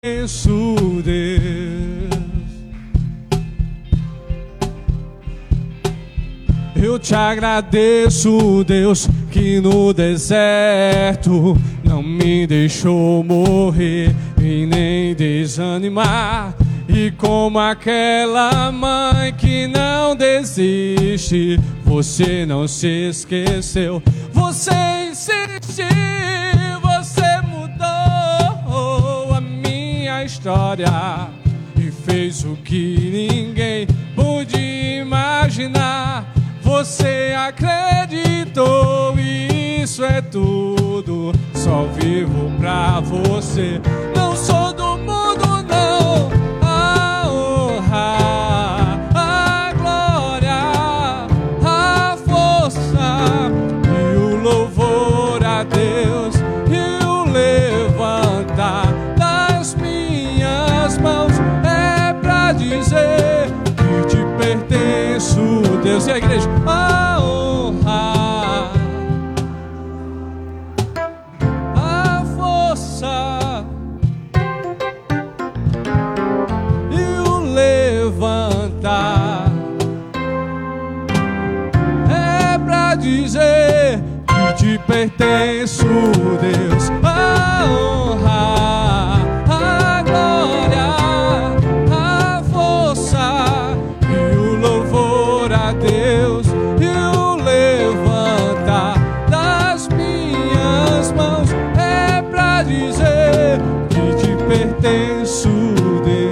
agradeço, Deus. Eu te agradeço, Deus, que no deserto não me deixou morrer e nem desanimar. E como aquela mãe que não desiste, você não se esqueceu, você insistiu, você mudou a minha história e fez o que ninguém pôde imaginar. Você acreditou e isso é tudo, só vivo pra você. Não sou do mundo, não. A honra, a glória, a força e o louvor a Deus e o levantar das minhas mãos é pra dizer que te pertenço, Deus. E a igreja, a honra, a força e o levantar é pra dizer que te pertenço, Deus. A honra, a glória, a força e o louvor a Deus e o levantar das minhas mãos é pra dizer que te pertenço, Deus.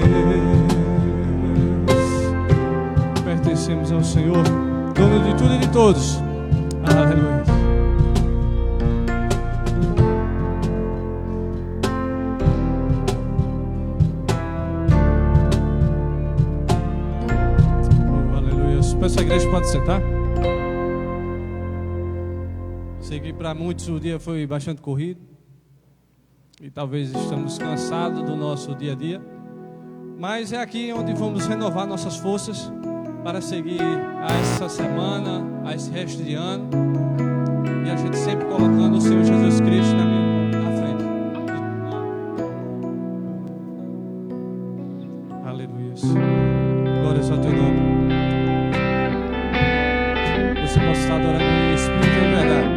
Pertencemos ao Senhor, dono de tudo e de todos. Aleluia. Essa igreja pode sentar. Sei que para muitos o dia foi bastante corrido e talvez estamos cansados do nosso dia a dia, mas é aqui onde vamos renovar nossas forças para seguir a essa semana, a esse resto de ano, e a gente sempre colocando o Senhor Jesus Cristo na frente. Aleluia. Glórias ao teu nome. Você pode estar adorando em espírito e em verdade.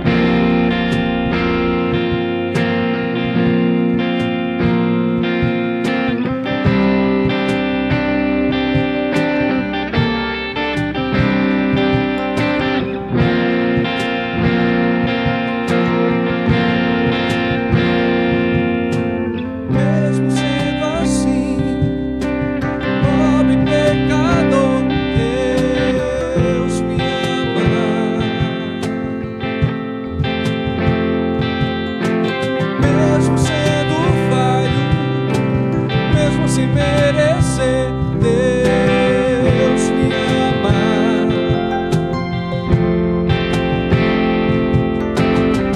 Mesmo sendo assim, pobre pecador, Deus me ama. Mesmo sendo falho, mesmo sem merecer, Deus me ama.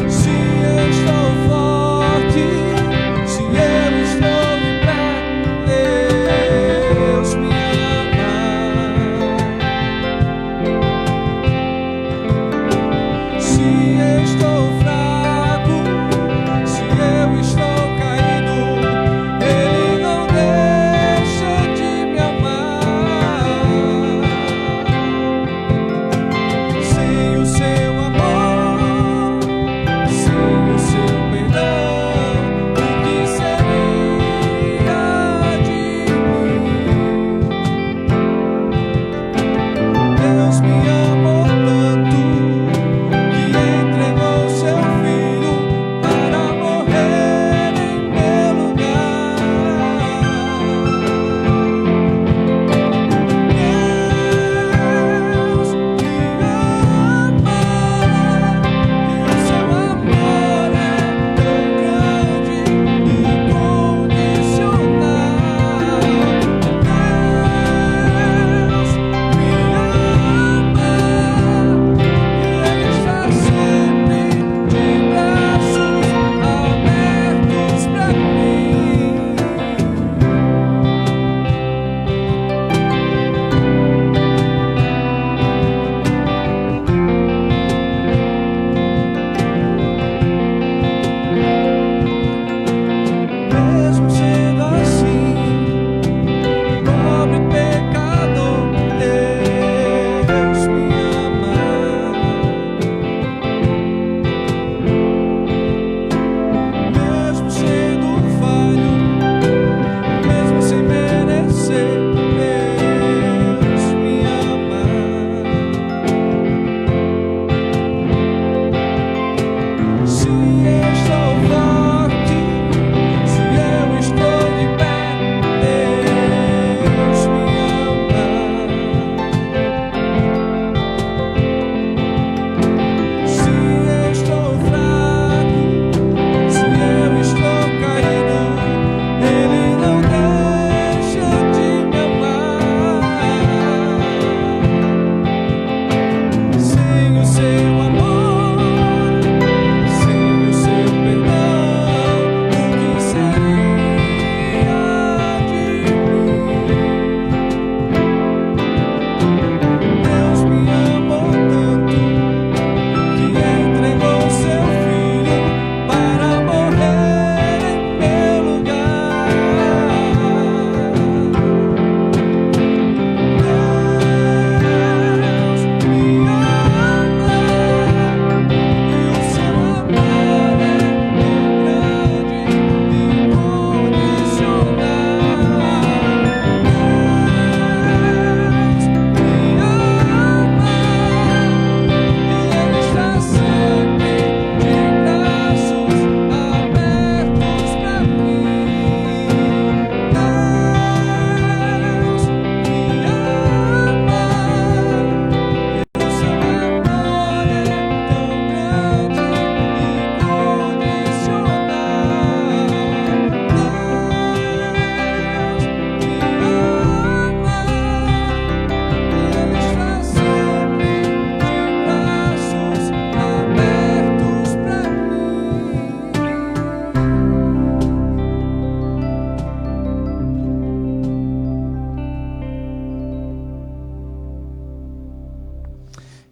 Se eu estou forte, se eu estou em pé, Deus me ama. Se eu estou fraco, se eu estou caído, Ele não deixa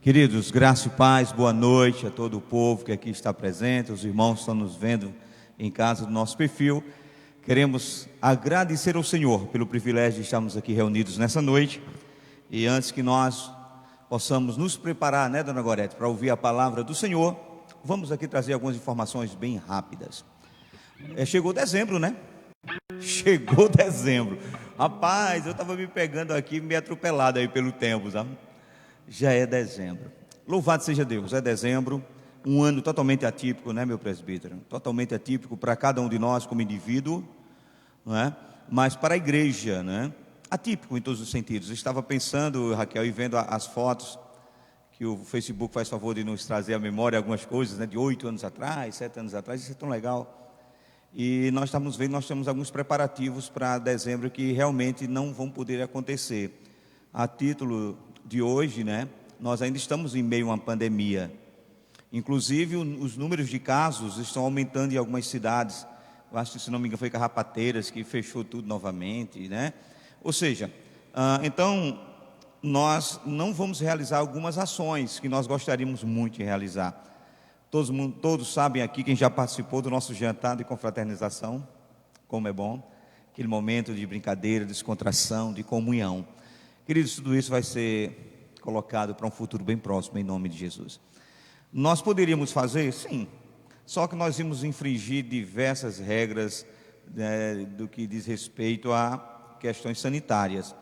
Queridos, graça e paz, boa noite a todo o povo que aqui está presente, os irmãos que estão nos vendo em casa do nosso perfil. Queremos agradecer ao Senhor pelo privilégio de estarmos aqui reunidos nessa noite. E antes que nós possamos nos preparar, né, dona Gorete, para ouvir a palavra do Senhor, vamos aqui trazer algumas informações bem rápidas. Chegou dezembro, né? Chegou dezembro. Rapaz, eu estava me pegando aqui, me atropelado aí pelo tempo, sabe? Já é dezembro. Louvado seja Deus, é dezembro, um ano totalmente atípico, né, meu presbítero? Totalmente atípico para cada um de nós como indivíduo, não é? Mas para a igreja, né? Atípico em todos os sentidos. Eu estava pensando, Raquel, e vendo as fotos que o Facebook faz favor de nos trazer à memória algumas coisas, né, de 8 anos atrás, 7 anos atrás, isso é tão legal. E nós estamos vendo, nós temos alguns preparativos para dezembro que realmente não vão poder acontecer. A título de hoje, né, nós ainda estamos em meio a uma pandemia. Inclusive os números de casos estão aumentando em algumas cidades. Eu acho que, se não me engano, foi Carrapateiras que fechou tudo novamente, né? Ou seja, então nós não vamos realizar algumas ações que nós gostaríamos muito de realizar. Todos sabem aqui, quem já participou do nosso jantar de confraternização, como é bom, aquele momento de brincadeira, descontração, de comunhão. Queridos, tudo isso vai ser colocado para um futuro bem próximo, em nome de Jesus. Nós poderíamos fazer? Sim, só que nós íamos infringir diversas regras, né, do que diz respeito a questões sanitárias.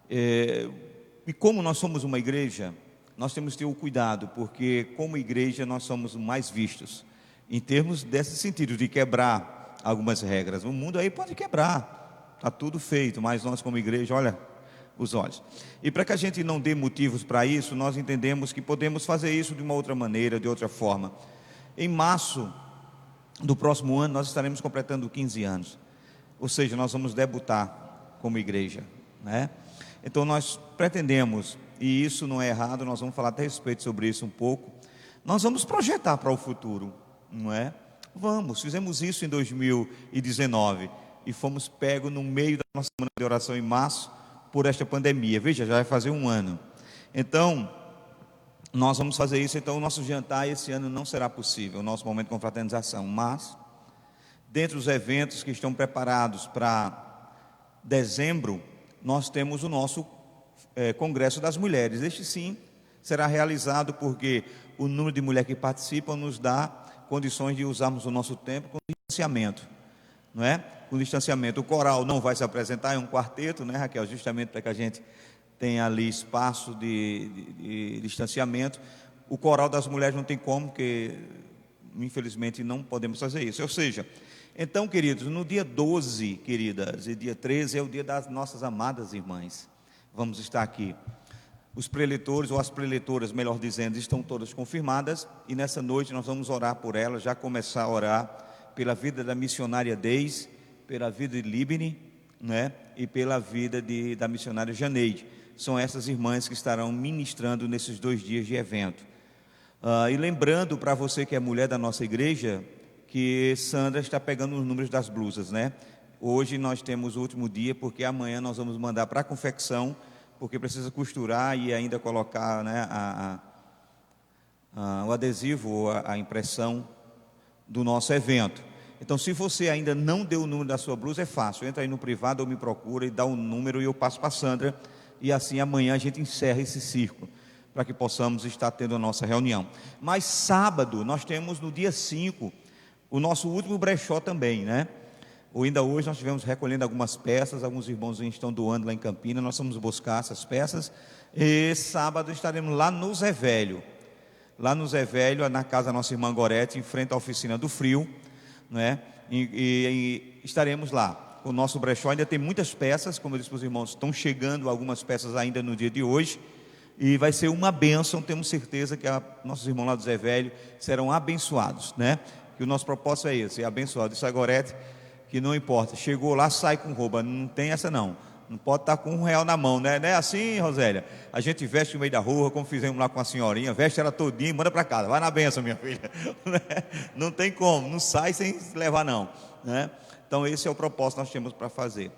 E como nós somos uma igreja, nós temos que ter o cuidado, porque como igreja nós somos mais vistos, em termos desse sentido, de quebrar algumas regras. O mundo aí pode quebrar, está tudo feito, mas nós como igreja, olha, os olhos. E para que a gente não dê motivos para isso, nós entendemos que podemos fazer isso de uma outra maneira, de outra forma. Em março do próximo ano, nós estaremos completando 15 anos. Ou seja, nós vamos debutar como igreja, né? Então nós pretendemos, e isso não é errado, nós vamos falar até a respeito sobre isso um pouco. Nós vamos projetar para o futuro, não é? Fizemos isso em 2019 e fomos pegos no meio da nossa semana de oração em março, por esta pandemia. Veja, já vai fazer um ano. Então, nós vamos fazer isso. Então, o nosso jantar esse ano não será possível, o nosso momento de confraternização. Mas, dentre os eventos que estão preparados para dezembro, nós temos o nosso Congresso das Mulheres. Este sim será realizado porque o número de mulheres que participam nos dá condições de usarmos o nosso tempo com distanciamento, não é? Com distanciamento. O coral não vai se apresentar, é um quarteto, né, Raquel? Justamente para que a gente tenha ali espaço de distanciamento. O coral das mulheres não tem como, porque infelizmente não podemos fazer isso. Ou seja, então, queridos, no dia 12, queridas, e dia 13 é o dia das nossas amadas irmãs. Vamos estar aqui. Os preletores, ou as preletoras, melhor dizendo, estão todas confirmadas, e nessa noite nós vamos orar por elas, já começar a orar pela vida da missionária Deise, pela vida de Libni, né, e pela vida da missionária Janeide. São essas irmãs que estarão ministrando nesses 2 dias de evento. E lembrando para você que é mulher da nossa igreja, que Sandra está pegando os números das blusas, né? Hoje nós temos o último dia, porque amanhã nós vamos mandar para a confecção, porque precisa costurar e ainda colocar, né, o adesivo, a impressão do nosso evento. Então, se você ainda não deu o número da sua blusa, é fácil, entra aí no privado ou me procura e dá o número e eu passo para a Sandra, e assim amanhã a gente encerra esse círculo, para que possamos estar tendo a nossa reunião. Mas sábado, nós temos no dia 5, o nosso último brechó também, né? Ainda hoje nós estivemos recolhendo algumas peças, alguns irmãos estão doando lá em Campinas, nós vamos buscar essas peças, e sábado estaremos lá no Zé Velho, na casa da nossa irmã Gorete, em frente à oficina do Frio, né? E estaremos lá. O nosso brechó ainda tem muitas peças, como eu disse para os irmãos, estão chegando algumas peças ainda no dia de hoje, e vai ser uma bênção. Temos certeza que nossos irmãos lá do Zé Velho serão abençoados, né? Que o nosso propósito é esse, é abençoado. Isso é Gorete, que não importa, chegou lá, sai com roupa, não tem essa não pode estar com R$1 na mão, né? Não é assim, Rosélia? A gente veste no meio da rua, como fizemos lá com a senhorinha, veste ela todinha e manda para casa, vai na benção, minha filha. Não tem como, não sai sem levar não, né? Então esse é o propósito que nós temos para fazer.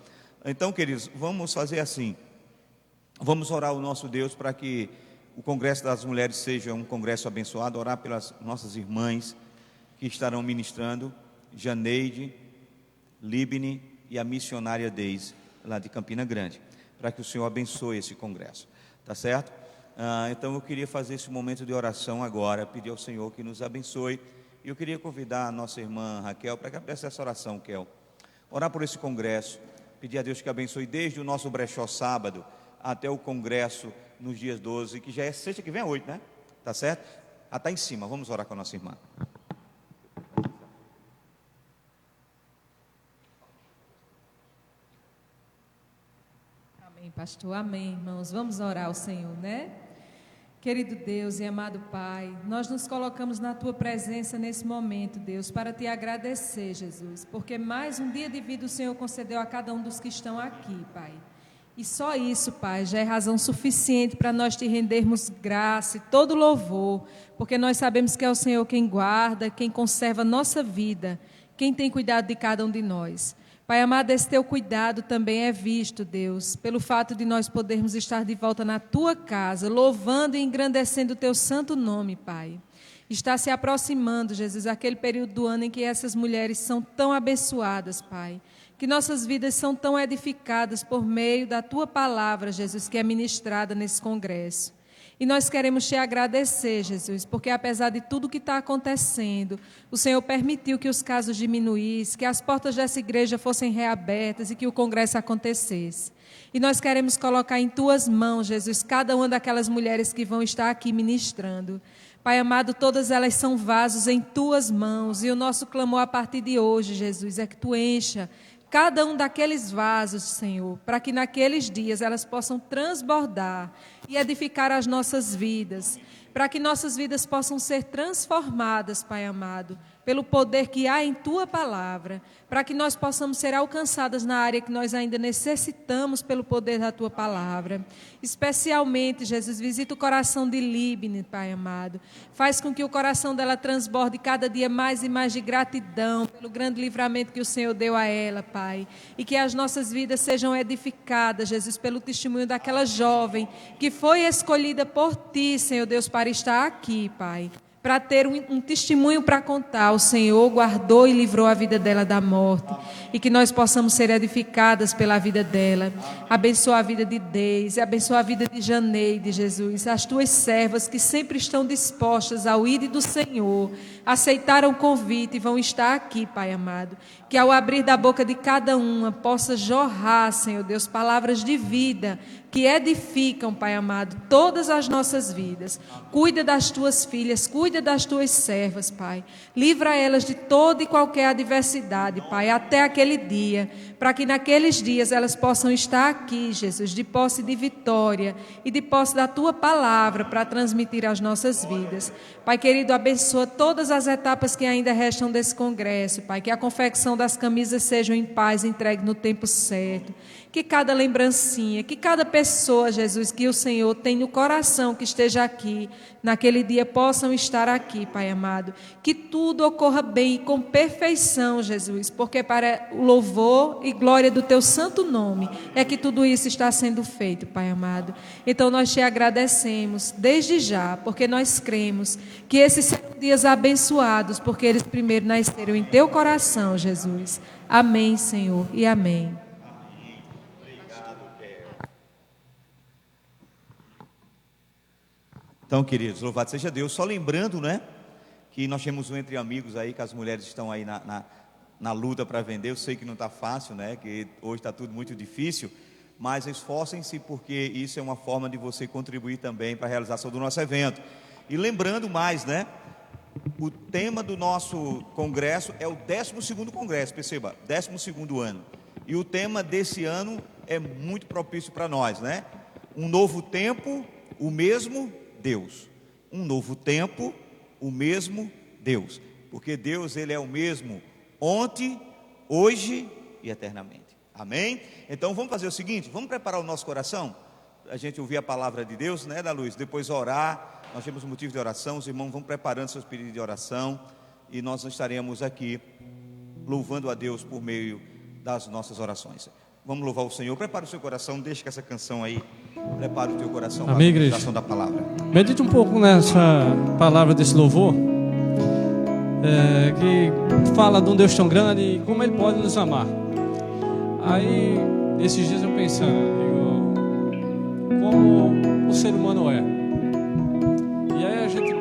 Então, queridos, vamos fazer assim, vamos orar ao nosso Deus para que o Congresso das Mulheres seja um congresso abençoado, orar pelas nossas irmãs que estarão ministrando, Janeide, Libni e a missionária Deise, lá de Campina Grande, para que o Senhor abençoe esse congresso, tá certo? Então eu queria fazer esse momento de oração agora, pedir ao Senhor que nos abençoe, e eu queria convidar a nossa irmã Raquel para que ela peça essa oração, Kel. Orar por esse congresso, pedir a Deus que abençoe desde o nosso brechó sábado até o congresso nos dias 12, que já é sexta que vem, 8, né? Tá certo? Está em cima, vamos orar com a nossa irmã. Amém, pastor, amém, irmãos, vamos orar ao Senhor, né? Querido Deus e amado Pai, nós nos colocamos na Tua presença nesse momento, Deus, para Te agradecer, Jesus, porque mais um dia de vida o Senhor concedeu a cada um dos que estão aqui, Pai. E só isso, Pai, já é razão suficiente para nós Te rendermos graça e todo louvor, porque nós sabemos que é o Senhor quem guarda, quem conserva a nossa vida, quem tem cuidado de cada um de nós. Pai amado, esse Teu cuidado também é visto, Deus, pelo fato de nós podermos estar de volta na Tua casa, louvando e engrandecendo o Teu santo nome, Pai. Está se aproximando, Jesus, aquele período do ano em que essas mulheres são tão abençoadas, Pai, que nossas vidas são tão edificadas por meio da Tua palavra, Jesus, que é ministrada nesse congresso. E nós queremos Te agradecer, Jesus, porque apesar de tudo que está acontecendo, o Senhor permitiu que os casos diminuíssem, que as portas dessa igreja fossem reabertas e que o congresso acontecesse. E nós queremos colocar em Tuas mãos, Jesus, cada uma daquelas mulheres que vão estar aqui ministrando. Pai amado, todas elas são vasos em Tuas mãos, e o nosso clamor a partir de hoje, Jesus, é que Tu encha cada um daqueles vasos, Senhor, para que naqueles dias elas possam transbordar e edificar as nossas vidas, para que nossas vidas possam ser transformadas, Pai amado, pelo poder que há em Tua palavra, para que nós possamos ser alcançadas na área que nós ainda necessitamos pelo poder da Tua palavra. Especialmente, Jesus, visita o coração de Libni, Pai amado. Faz com que o coração dela transborde cada dia mais e mais de gratidão pelo grande livramento que o Senhor deu a ela, Pai. E que as nossas vidas sejam edificadas, Jesus, pelo testemunho daquela jovem que foi escolhida por Ti, Senhor Deus, para estar aqui, Pai. Para ter um testemunho para contar. O Senhor guardou e livrou a vida dela da morte. E que nós possamos ser edificadas pela vida dela. Abençoa a vida de Deise, abençoa a vida de Janeide, Jesus. As Tuas servas que sempre estão dispostas ao ir do Senhor, aceitaram o convite e vão estar aqui, Pai amado. Que ao abrir da boca de cada uma possa jorrar, Senhor Deus, palavras de vida que edificam, Pai amado, todas as nossas vidas. Cuida das Tuas filhas, cuida das Tuas servas, Pai. Livra elas de toda e qualquer adversidade, Pai, até aquele dia, para que naqueles dias elas possam estar aqui, Jesus, de posse de vitória e de posse da Tua palavra para transmitir às nossas vidas. Pai querido, abençoa todas as etapas que ainda restam desse congresso, Pai, que a confecção das camisas sejam em paz, entregue no tempo certo. Que cada lembrancinha, que cada pessoa, Jesus, que o Senhor tem no coração que esteja aqui, naquele dia possam estar aqui, Pai amado. Que tudo ocorra bem e com perfeição, Jesus, porque para o louvor e glória do Teu santo nome é que tudo isso está sendo feito, Pai amado. Então nós Te agradecemos desde já, porque nós cremos que esses serão dias abençoados, porque eles primeiro nasceram em Teu coração, Jesus. Amém, Senhor, e amém. Então, queridos, louvado seja Deus. Só lembrando, né, que nós temos um Entre Amigos aí, que as mulheres estão aí na luta para vender. Eu sei que não está fácil, né, que hoje está tudo muito difícil, mas esforcem-se, porque isso é uma forma de você contribuir também para a realização do nosso evento. E lembrando mais, né, o tema do nosso congresso é o 12º congresso, perceba, 12º ano. E o tema desse ano é muito propício para nós, né? Um novo tempo, o mesmo Deus. Um novo tempo, o mesmo Deus. Porque Deus, Ele é o mesmo ontem, hoje e eternamente. Amém? Então vamos fazer o seguinte, vamos preparar o nosso coração, a gente ouvir a palavra de Deus, né, da Luz, depois orar. Nós temos um motivo de oração, os irmãos vão preparando seus pedidos de oração, e nós estaremos aqui louvando a Deus por meio das nossas orações. Vamos louvar o Senhor. Prepare o seu coração, deixe que essa canção aí prepare o teu coração para a meditação da palavra. Medite um pouco nessa palavra desse louvor, que fala de um Deus tão grande e como Ele pode nos amar. Aí, esses dias eu pensando, como o ser humano é. E aí a gente,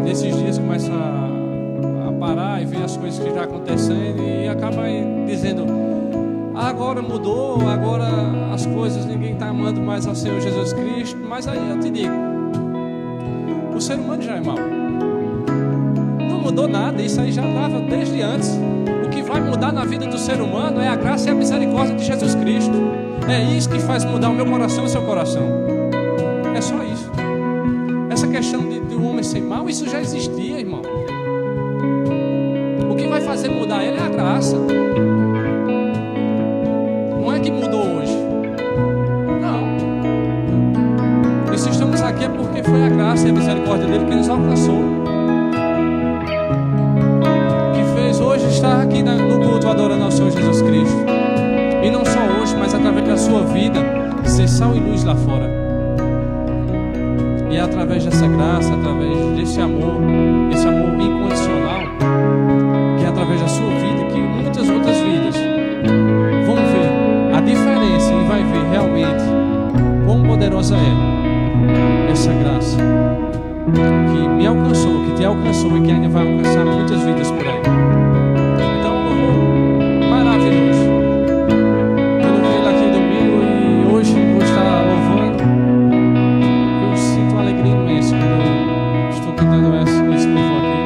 nesses dias, começa a parar e ver as coisas que estão acontecendo e acaba dizendo: agora mudou, agora as coisas, ninguém está amando mais ao Senhor Jesus Cristo. Mas aí eu te digo, o ser humano já é mau. Não mudou nada, isso aí já estava desde antes. O que vai mudar na vida do ser humano é a graça e a misericórdia de Jesus Cristo. É isso que faz mudar o meu coração e o seu coração. É só isso. Essa questão de um homem ser mau, isso já existia, irmão. O que vai fazer mudar ele é a graça. Não é que mudou hoje. Não. E se estamos aqui é porque foi a graça e a misericórdia dele que nos alcançou. Que fez hoje estar aqui no culto adorando ao Senhor Jesus Cristo. E não só hoje, mas através da sua vida, ser sal e luz lá fora. E é através dessa graça, através desse amor, esse amor incondicional, que é através da sua vida que muitas outras vidas vão ver a diferença e vai ver realmente quão poderosa é essa graça que me alcançou, que te alcançou e que ainda vai alcançar muitas vidas por aí. Então, um louvor maravilhoso. Eu louvei ele aqui domingo e hoje vou estar louvando. Eu sinto uma alegria imensa quando eu estou cantando esse louvor aqui.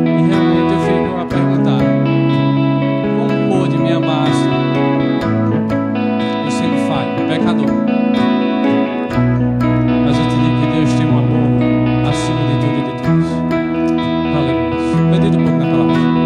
E realmente eu fico a perguntar: como pôde me amar assim? Eu sendo falho, pecador. Mas eu te digo que Deus tem um amor acima de tudo e de todos. Aleluia. Medita um pouco na palavra.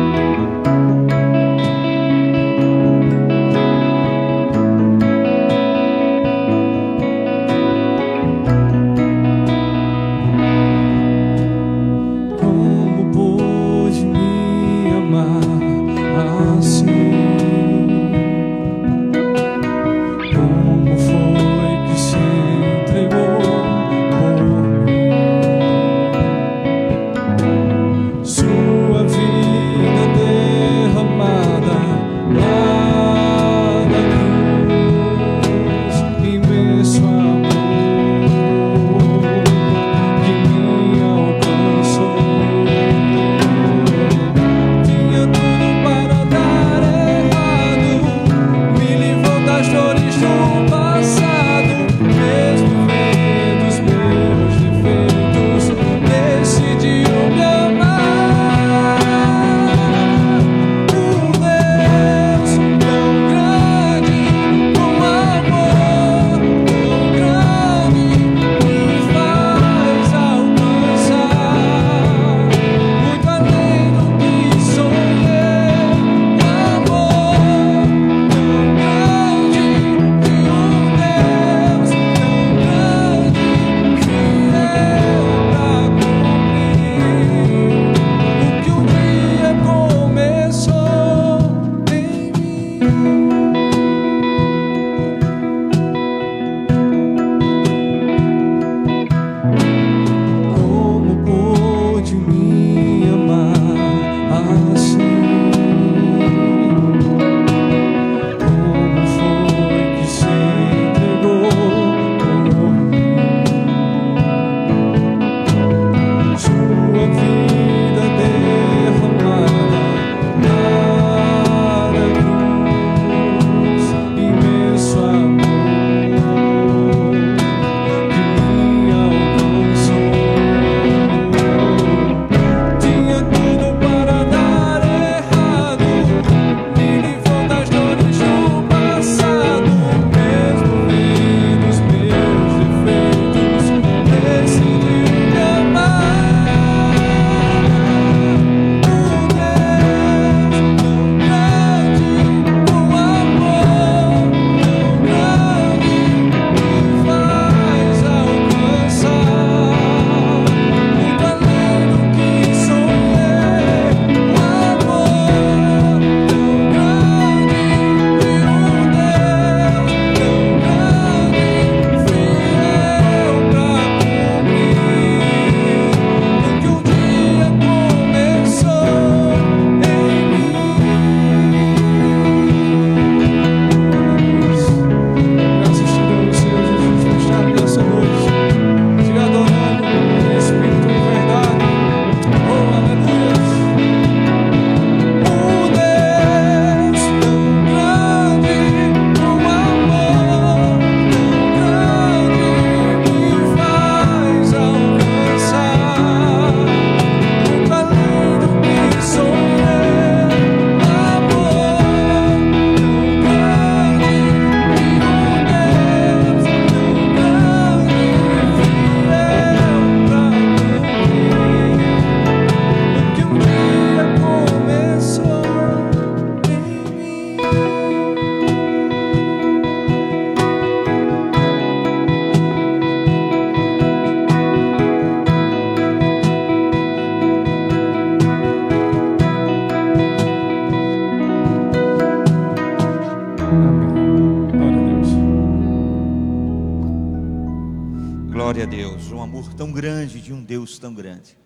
Glória a Deus, um amor tão grande de um Deus tão grande.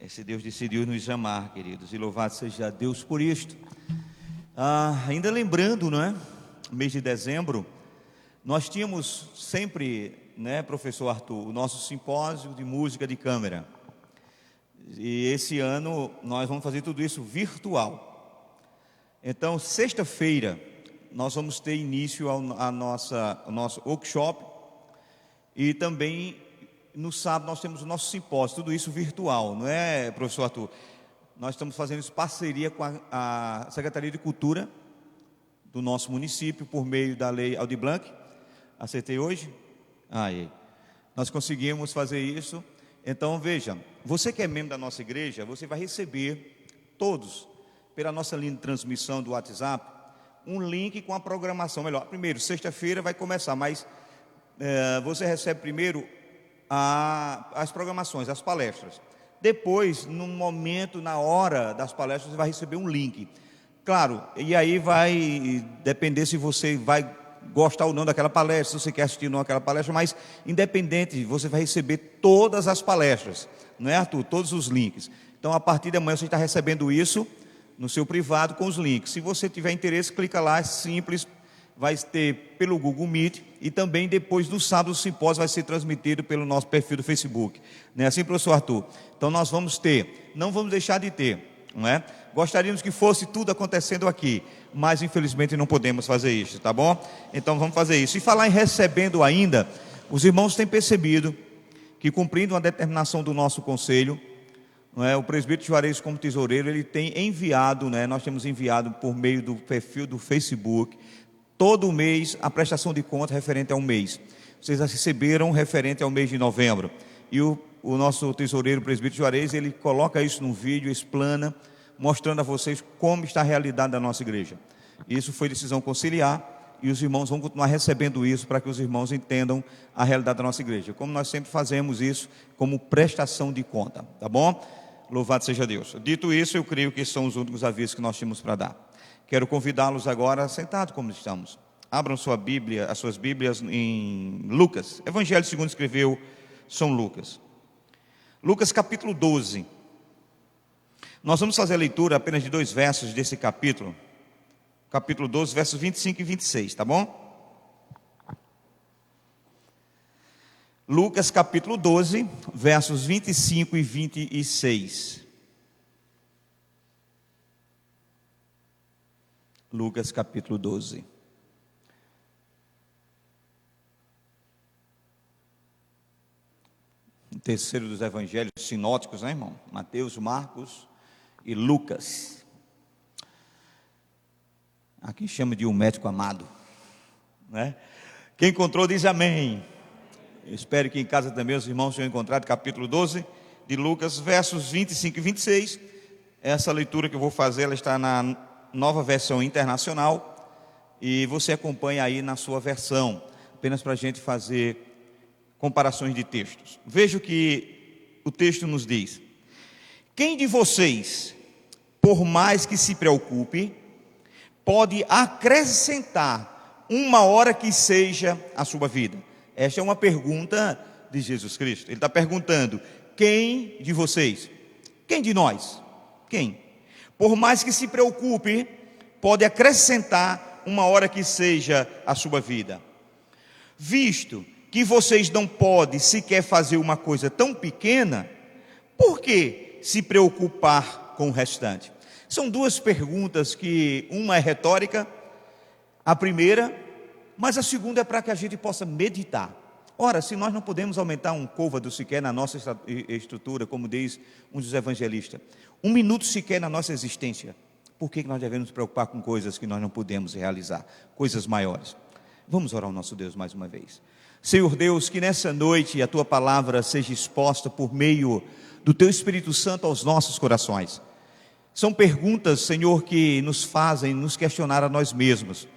Esse Deus decidiu nos amar, queridos, e louvado seja Deus por isto. Ainda lembrando, não é? Mês de dezembro, nós tínhamos sempre, né, professor Arthur, o nosso simpósio de música de câmara. E esse ano nós vamos fazer tudo isso virtual. Então, sexta-feira, nós vamos ter início ao nosso workshop. E também no sábado nós temos o nosso simpósio, tudo isso virtual, não é, professor Arthur? Nós estamos fazendo isso em parceria com a Secretaria de Cultura do nosso município, por meio da Lei Aldir Blanc. Acertei hoje? Aí. Nós conseguimos fazer isso. Então, veja, você que é membro da nossa igreja, você vai receber todos, pela nossa linha de transmissão do WhatsApp, um link com a programação. Melhor, primeiro, sexta-feira vai começar, mas você recebe primeiro as programações, as palestras. Depois, no momento, na hora das palestras, você vai receber um link. Claro, e aí vai depender se você vai gostar ou não daquela palestra, se você quer assistir ou não aquela palestra, mas independente, você vai receber todas as palestras, não é, Arthur? Todos os links. Então, a partir de amanhã, você está recebendo isso no seu privado com os links. Se você tiver interesse, clica lá, é simples, vai ter pelo Google Meet, e também depois do sábado o simpósio vai ser transmitido pelo nosso perfil do Facebook. Não é assim, professor Arthur? Então nós vamos ter, não vamos deixar de ter, não é? Gostaríamos que fosse tudo acontecendo aqui, mas infelizmente não podemos fazer isso, tá bom? Então vamos fazer isso. E falar em recebendo ainda, os irmãos têm percebido que, cumprindo uma determinação do nosso conselho, não é, o presbítero Juarez, como tesoureiro, ele tem enviado, né, nós temos enviado por meio do perfil do Facebook, todo mês a prestação de conta referente ao mês. Vocês receberam referente ao mês de novembro. E o nosso tesoureiro, o presbítero Juarez, ele coloca isso num vídeo, explana, mostrando a vocês como está a realidade da nossa igreja. Isso foi decisão conciliar, e os irmãos vão continuar recebendo isso para que os irmãos entendam a realidade da nossa igreja. Como nós sempre fazemos isso, como prestação de conta, tá bom? Louvado seja Deus. Dito isso, eu creio que são os únicos avisos que nós tínhamos para dar. Quero convidá-los agora, sentados como estamos. Abram sua Bíblia, as suas Bíblias em Lucas. Evangelho segundo escreveu São Lucas. Lucas capítulo 12. Nós vamos fazer a leitura apenas de 2 versos desse capítulo. Capítulo 12, versos 25 e 26, tá bom? Lucas capítulo 12, versos 25 e 26. Lucas capítulo 12. O terceiro dos evangelhos sinóticos, né, irmão? Mateus, Marcos e Lucas. Aqui chama de um médico amado, né? Quem encontrou diz amém. Eu espero que em casa também os irmãos tenham encontrado capítulo 12 de Lucas, versos 25 e 26. Essa leitura que eu vou fazer, ela está na Nova Versão Internacional, e você acompanha aí na sua versão, apenas para a gente fazer comparações de textos. Veja o que o texto nos diz: quem de vocês, por mais que se preocupe, pode acrescentar uma hora que seja a sua vida? Esta é uma pergunta de Jesus Cristo. Ele está perguntando: quem de vocês? Quem de nós? Quem? Por mais que se preocupe, pode acrescentar uma hora que seja a sua vida. Visto que vocês não podem sequer fazer uma coisa tão pequena, por que se preocupar com o restante? São duas perguntas que uma é retórica, a primeira, mas a segunda é para que a gente possa meditar. Ora, se nós não podemos aumentar um côvado sequer na nossa estrutura, como diz um dos evangelistas, 1 minuto sequer na nossa existência, por que nós devemos nos preocupar com coisas que nós não podemos realizar, coisas maiores? Vamos orar ao nosso Deus mais uma vez. Senhor Deus, que nessa noite a Tua palavra seja exposta por meio do Teu Espírito Santo aos nossos corações. São perguntas, Senhor, que nos fazem nos questionar a nós mesmos,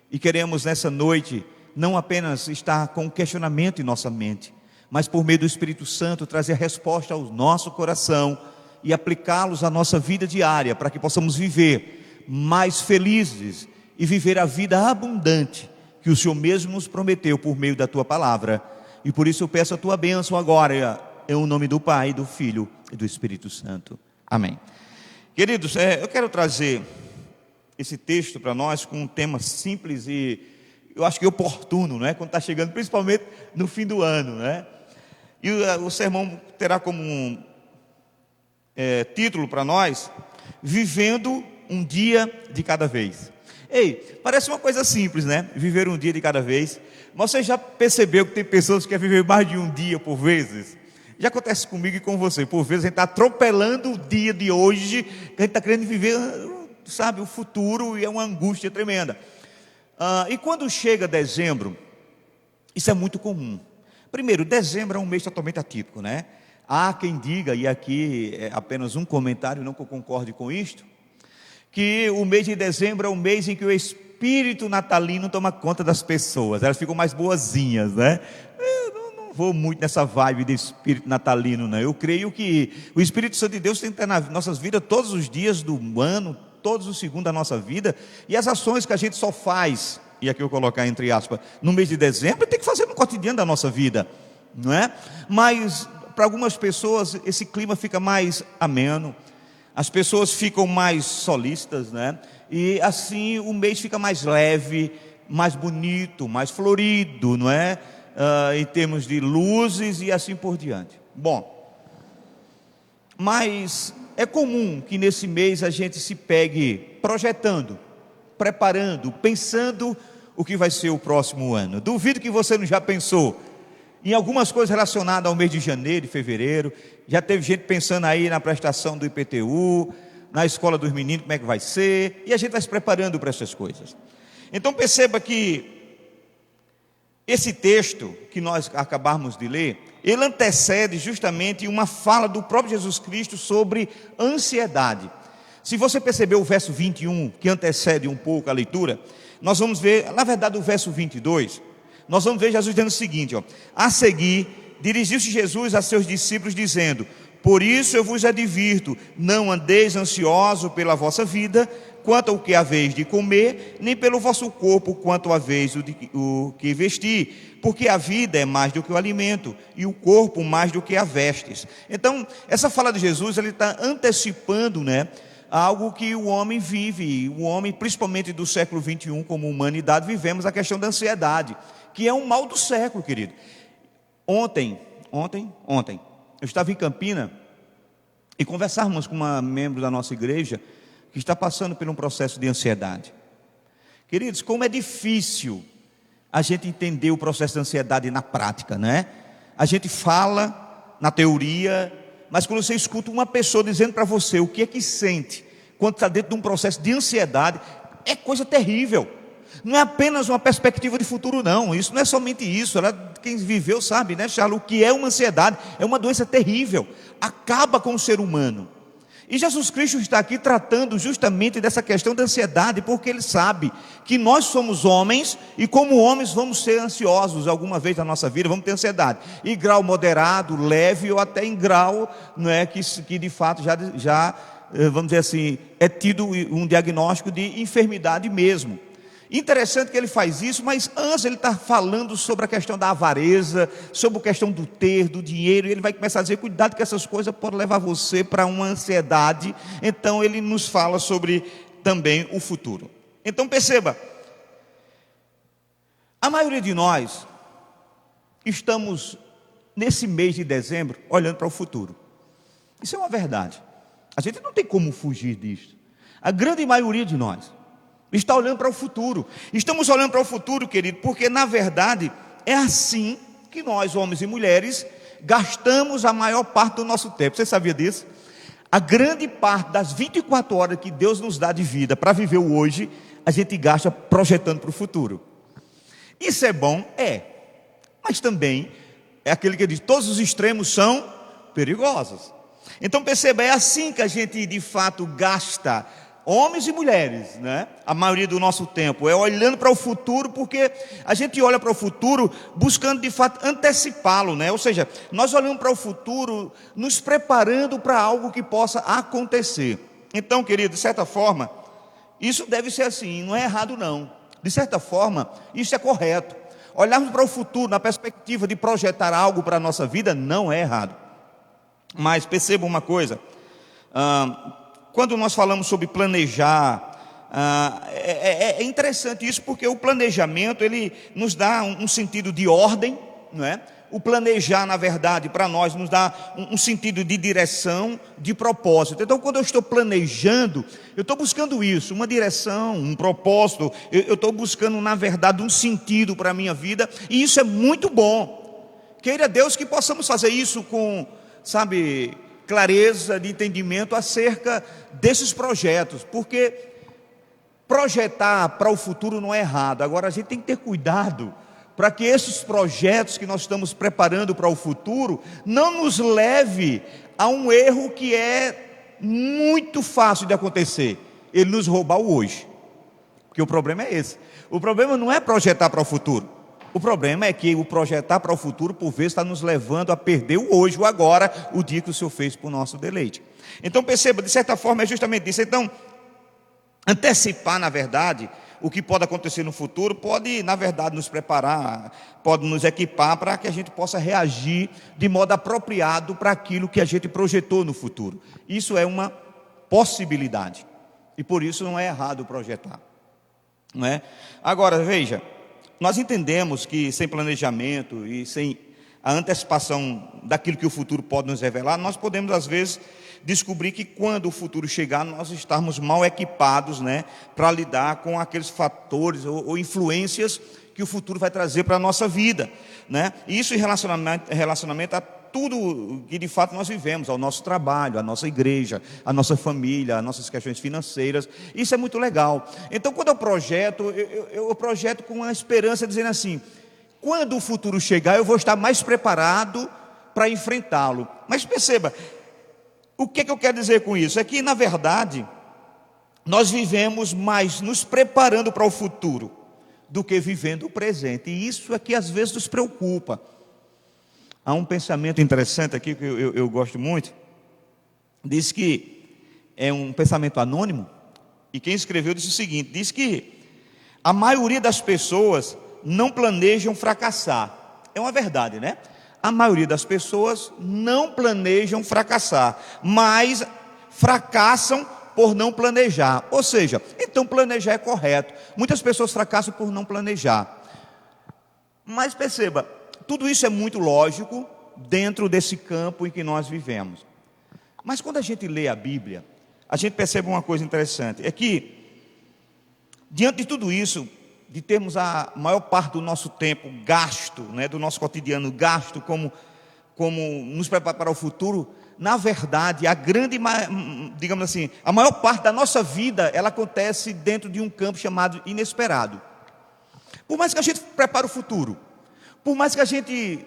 e queremos nessa noite não apenas estar com questionamento em nossa mente, mas por meio do Espírito Santo trazer a resposta ao nosso coração e aplicá-los à nossa vida diária, para que possamos viver mais felizes e viver a vida abundante que o Senhor mesmo nos prometeu por meio da Tua palavra. E por isso eu peço a tua bênção agora, em nome do Pai, do Filho e do Espírito Santo. Amém. Queridos, eu quero trazer esse texto para nós com um tema simples e eu acho que oportuno, né? Quando está chegando, principalmente no fim do ano, né? E o sermão terá como título para nós: Vivendo um dia de cada vez. Ei, parece uma coisa simples, né? Viver um dia de cada vez. Mas você já percebeu que tem pessoas que querem viver mais de um dia por vezes? Já acontece comigo e com você. Por vezes a gente está atropelando o dia de hoje, que a gente está querendo viver, sabe, o futuro, e é uma angústia tremenda. E quando chega dezembro, isso é muito comum. Primeiro, dezembro é um mês totalmente atípico, né? Há quem diga, e aqui é apenas um comentário, não que eu concorde com isto, que o mês de dezembro é o mês em que o espírito natalino toma conta das pessoas, elas ficam mais boazinhas, né? Eu não vou muito nessa vibe de espírito natalino, né? Eu creio que o Espírito Santo de Deus tem que estar nas nossas vidas todos os dias do ano, todos os segundos da nossa vida, e as ações que a gente só faz, e aqui eu vou colocar entre aspas, no mês de dezembro, tem que fazer no cotidiano da nossa vida, não é? Mas para algumas pessoas esse clima fica mais ameno, as pessoas ficam mais solícitas, né? E assim o mês fica mais leve, mais bonito, mais florido, não é? Em termos de luzes e assim por diante. Bom, mas é comum que nesse mês a gente se pegue projetando, preparando, pensando o que vai ser o próximo ano. Duvido que você não já pensou em algumas coisas relacionadas ao mês de janeiro e fevereiro. Já teve gente pensando aí na prestação do IPTU, na escola dos meninos, como é que vai ser, e a gente vai se preparando para essas coisas. Então perceba que esse texto que nós acabamos de ler, ele antecede justamente uma fala do próprio Jesus Cristo sobre ansiedade. Se você perceber o verso 21, que antecede um pouco a leitura, nós vamos ver, na verdade o verso 22, nós vamos ver Jesus dizendo o seguinte, a seguir, dirigiu-se Jesus a seus discípulos dizendo: por isso eu vos advirto, não andeis ansiosos pela vossa vida, quanto ao que haveis de comer, nem pelo vosso corpo, quanto haveis o que vestir, porque a vida é mais do que o alimento, e o corpo mais do que a vestes. Então, essa fala de Jesus, ele está antecipando, né, algo que o homem vive, o homem, principalmente do século 21, como humanidade, vivemos a questão da ansiedade, que é um mal do século, querido. Ontem, eu estava em Campina e conversávamos com uma membro da nossa igreja que está passando por um processo de ansiedade. Queridos, como é difícil a gente entender o processo de ansiedade na prática, né? A gente fala na teoria, mas quando você escuta uma pessoa dizendo para você o que é que sente quando está dentro de um processo de ansiedade, é coisa terrível. Não é apenas uma perspectiva de futuro, não. Isso não é somente isso. Quem viveu sabe, né, Charles? O que é uma ansiedade? É uma doença terrível. Acaba com o ser humano. E Jesus Cristo está aqui tratando justamente dessa questão da ansiedade, porque Ele sabe que nós somos homens, e como homens vamos ser ansiosos alguma vez na nossa vida, vamos ter ansiedade. Em grau moderado, leve, ou até em grau, não é, que de fato já, vamos dizer assim, é tido um diagnóstico de enfermidade mesmo. Interessante que ele faz isso, mas antes ele está falando sobre a questão da avareza, sobre a questão do ter, do dinheiro, e ele vai começar a dizer, cuidado que essas coisas podem levar você para uma ansiedade. Então ele nos fala sobre também o futuro. Então perceba, a maioria de nós estamos nesse mês de dezembro olhando para o futuro. Isso é uma verdade, a gente não tem como fugir disso. A grande maioria de nós está olhando para o futuro. Estamos olhando para o futuro, querido, porque na verdade é assim que nós, homens e mulheres, gastamos a maior parte do nosso tempo. Você sabia disso? A grande parte das 24 horas que Deus nos dá de vida para viver o hoje, a gente gasta projetando para o futuro. Isso é bom? É. Mas também é aquele que diz, todos os extremos são perigosos. Então perceba, é assim que a gente de fato gasta, homens e mulheres, né? A maioria do nosso tempo é olhando para o futuro, porque a gente olha para o futuro buscando de fato antecipá-lo, né? Ou seja, nós olhamos para o futuro nos preparando para algo que possa acontecer. Então, querido, de certa forma, isso deve ser assim, não é errado não. De certa forma, isso é correto. olharmos para o futuro na perspectiva de projetar algo para a nossa vida não é errado. Mas perceba uma coisa, quando nós falamos sobre planejar, é interessante isso, porque o planejamento, ele nos dá um sentido de ordem, não é? O planejar, na verdade, para nós, nos dá um sentido de direção, de propósito. Então, quando eu estou planejando, eu estou buscando isso, uma direção, um propósito, eu estou buscando, na verdade, um sentido para a minha vida, e isso é muito bom. Queira Deus que possamos fazer isso com, clareza de entendimento acerca desses projetos, porque projetar para o futuro não é errado. Agora, a gente tem que ter cuidado para que esses projetos que nós estamos preparando para o futuro não nos leve a um erro que é muito fácil de acontecer, ele nos roubar o hoje. Porque o problema é esse. O problema não é projetar para o futuro. O problema é que o projetar para o futuro, por vezes, está nos levando a perder o hoje, o agora, o dia que o Senhor fez por nosso deleite. Então perceba, de certa forma é justamente isso. Então, antecipar, na verdade, o que pode acontecer no futuro, pode, na verdade, nos preparar, pode nos equipar para que a gente possa reagir de modo apropriado para aquilo que a gente projetou no futuro. Isso é uma possibilidade, e por isso não é errado projetar, não é? Agora, veja, nós entendemos que sem planejamento e sem a antecipação daquilo que o futuro pode nos revelar, nós podemos, às vezes, descobrir que quando o futuro chegar, nós estamos mal equipados, né, para lidar com aqueles fatores ou influências que o futuro vai trazer para a nossa vida, né? Isso em relacionamento a tudo que de fato nós vivemos, ao nosso trabalho, à nossa igreja, à nossa família, às nossas questões financeiras. Isso é muito legal. Então, quando eu projeto com a esperança, dizendo assim: quando o futuro chegar, eu vou estar mais preparado para enfrentá-lo. Mas perceba, o que eu quero dizer com isso? É que, na verdade, nós vivemos mais nos preparando para o futuro do que vivendo o presente. E isso é que às vezes nos preocupa. Há um pensamento interessante aqui que eu gosto muito. Diz que é um pensamento anônimo. E quem escreveu disse o seguinte: diz que a maioria das pessoas não planejam fracassar. É uma verdade, né? A maioria das pessoas não planejam fracassar, mas fracassam por não planejar. Ou seja, então planejar é correto. Muitas pessoas fracassam por não planejar. Mas perceba, tudo isso é muito lógico dentro desse campo em que nós vivemos. Mas quando a gente lê a Bíblia, a gente percebe uma coisa interessante. É que, diante de tudo isso, de termos a maior parte do nosso tempo gasto, né, do nosso cotidiano gasto, como nos preparar para o futuro, na verdade, digamos assim, a maior parte da nossa vida, ela acontece dentro de um campo chamado inesperado. Por mais que a gente prepare o futuro, por mais que a gente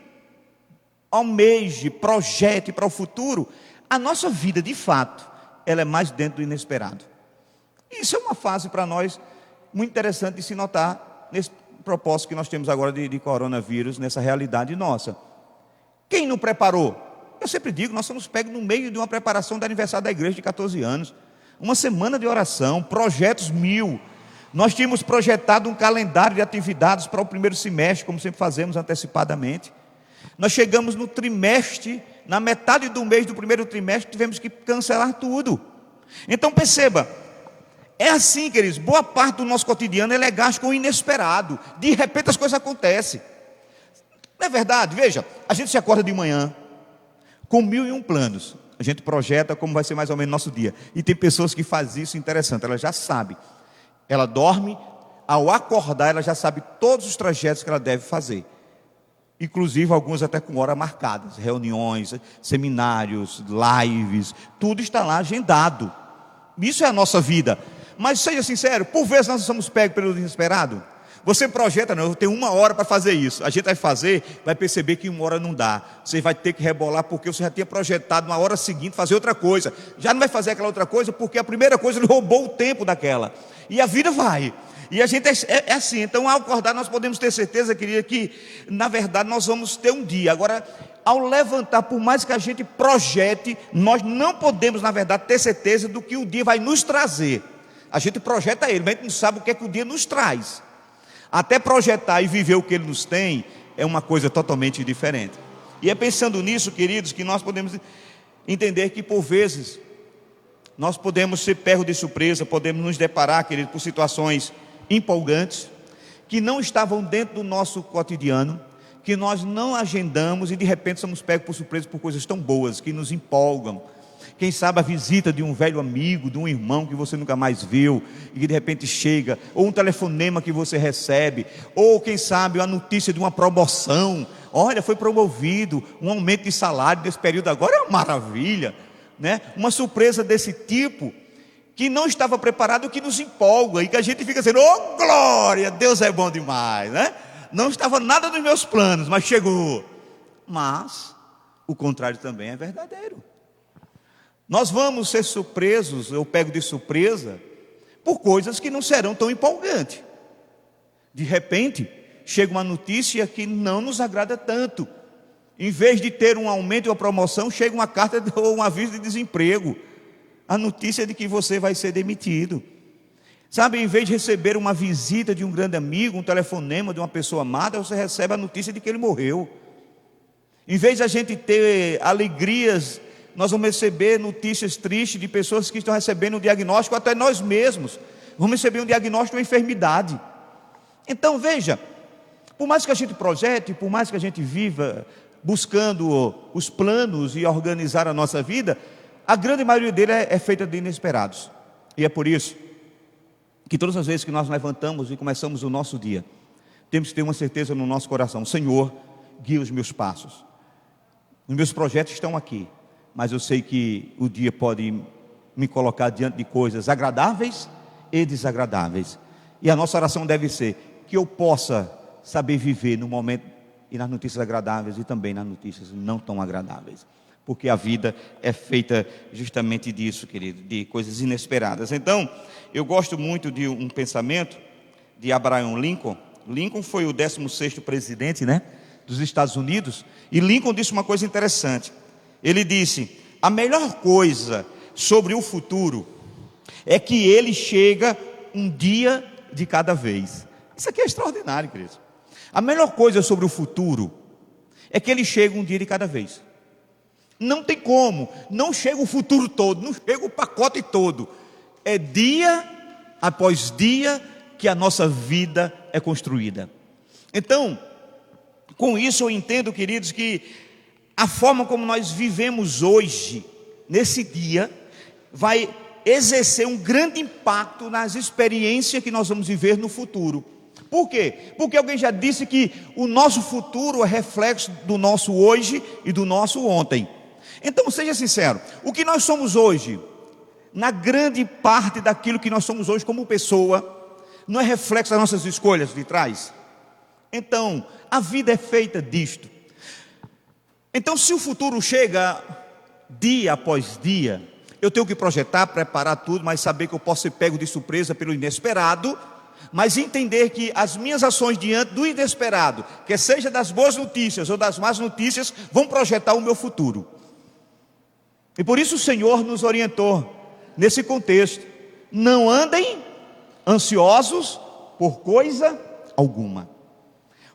almeje, projete para o futuro, a nossa vida, de fato, ela é mais dentro do inesperado. Isso é uma fase para nós muito interessante de se notar nesse propósito que nós temos agora de coronavírus, nessa realidade nossa. Quem não preparou? Eu sempre digo, nós somos pegos no meio de uma preparação do aniversário da igreja de 14 anos, uma semana de oração, projetos 1000. Nós tínhamos projetado um calendário de atividades para o primeiro semestre, como sempre fazemos antecipadamente. Nós chegamos no trimestre, na metade do mês do primeiro trimestre, tivemos que cancelar tudo. Então perceba, é assim, queridos, boa parte do nosso cotidiano é gasto com o inesperado. De repente as coisas acontecem. Não é verdade? Veja, a gente se acorda de manhã com 1001 planos. A gente projeta como vai ser mais ou menos nosso dia. E tem pessoas que fazem isso interessante, ela já sabe. Ela dorme, ao acordar ela já sabe todos os trajetos que ela deve fazer. Inclusive alguns até com hora marcadas, reuniões, seminários, lives, tudo está lá agendado. Isso é a nossa vida. Mas seja sincero, por vezes nós somos pegos pelo inesperado. Você projeta, não, eu tenho 1 hora para fazer isso. A gente vai fazer, vai perceber que 1 hora não dá. Você vai ter que rebolar porque você já tinha projetado na hora seguinte fazer outra coisa. Já não vai fazer aquela outra coisa porque a primeira coisa ele roubou o tempo daquela. E a vida vai. E a gente é assim. Então, ao acordar, nós podemos ter certeza, querida, que na verdade nós vamos ter um dia. Agora, ao levantar, por mais que a gente projete, nós não podemos, na verdade, ter certeza do que o dia vai nos trazer. A gente projeta ele, mas a gente não sabe o que é que o dia nos traz. até projetar e viver o que Ele nos tem, é uma coisa totalmente diferente. E é pensando nisso, queridos, que nós podemos entender que por vezes nós podemos ser pegos de surpresa, podemos nos deparar, queridos, por situações empolgantes, que não estavam dentro do nosso cotidiano, que nós não agendamos e de repente somos pegos por surpresa por coisas tão boas, que nos empolgam. Quem sabe a visita de um velho amigo, de um irmão que você nunca mais viu, e que de repente chega, ou um telefonema que você recebe, ou quem sabe a notícia de uma promoção. Olha, foi promovido, um aumento de salário desse período agora é uma maravilha, né? Uma surpresa desse tipo, que não estava preparado, que nos empolga, e que a gente fica dizendo, oh glória, Deus é bom demais, né? Não estava nada nos meus planos, mas chegou. Mas o contrário também é verdadeiro. Nós vamos ser surpresos, eu pego de surpresa, por coisas que não serão tão empolgantes. De repente, chega uma notícia que não nos agrada tanto. Em vez de ter um aumento ou uma promoção, chega uma carta ou um aviso de desemprego. A notícia de que você vai ser demitido. Sabe, em vez de receber uma visita de um grande amigo, um telefonema de uma pessoa amada, você recebe a notícia de que ele morreu. Em vez de a gente ter alegrias, nós vamos receber notícias tristes de pessoas que estão recebendo um diagnóstico, até nós mesmos vamos receber um diagnóstico de uma enfermidade. Então veja, por mais que a gente projete, por mais que a gente viva buscando os planos e organizar a nossa vida, a grande maioria dele é feita de inesperados. E é por isso que todas as vezes que nós levantamos e começamos o nosso dia, temos que ter uma certeza no nosso coração: Senhor, guia os meus passos. Os meus projetos estão aqui, mas eu sei que o dia pode me colocar diante de coisas agradáveis e desagradáveis. E a nossa oração deve ser que eu possa saber viver no momento e nas notícias agradáveis e também nas notícias não tão agradáveis. Porque a vida é feita justamente disso, querido, de coisas inesperadas. Então, eu gosto muito de um pensamento de Abraham Lincoln. Lincoln foi o 16º presidente, né, dos Estados Unidos. E Lincoln disse uma coisa interessante. Ele disse: a melhor coisa sobre o futuro é que ele chega um dia de cada vez. Isso aqui é extraordinário, querido. A melhor coisa sobre o futuro é que ele chega um dia de cada vez. Não tem como, não chega o futuro todo, não chega o pacote todo. É dia após dia que a nossa vida é construída. Então, com isso eu entendo, queridos, que a forma como nós vivemos hoje, nesse dia, vai exercer um grande impacto nas experiências que nós vamos viver no futuro. Por quê? Porque alguém já disse que o nosso futuro é reflexo do nosso hoje e do nosso ontem. Então seja sincero, o que nós somos hoje, na grande parte daquilo que nós somos hoje como pessoa, não é reflexo das nossas escolhas de trás? Então, a vida é feita disto. Então, se o futuro chega dia após dia, eu tenho que projetar, preparar tudo, mas saber que eu posso ser pego de surpresa pelo inesperado, mas entender que as minhas ações diante do inesperado, que seja das boas notícias ou das más notícias, vão projetar o meu futuro. E por isso o Senhor nos orientou nesse contexto: não andem ansiosos por coisa alguma,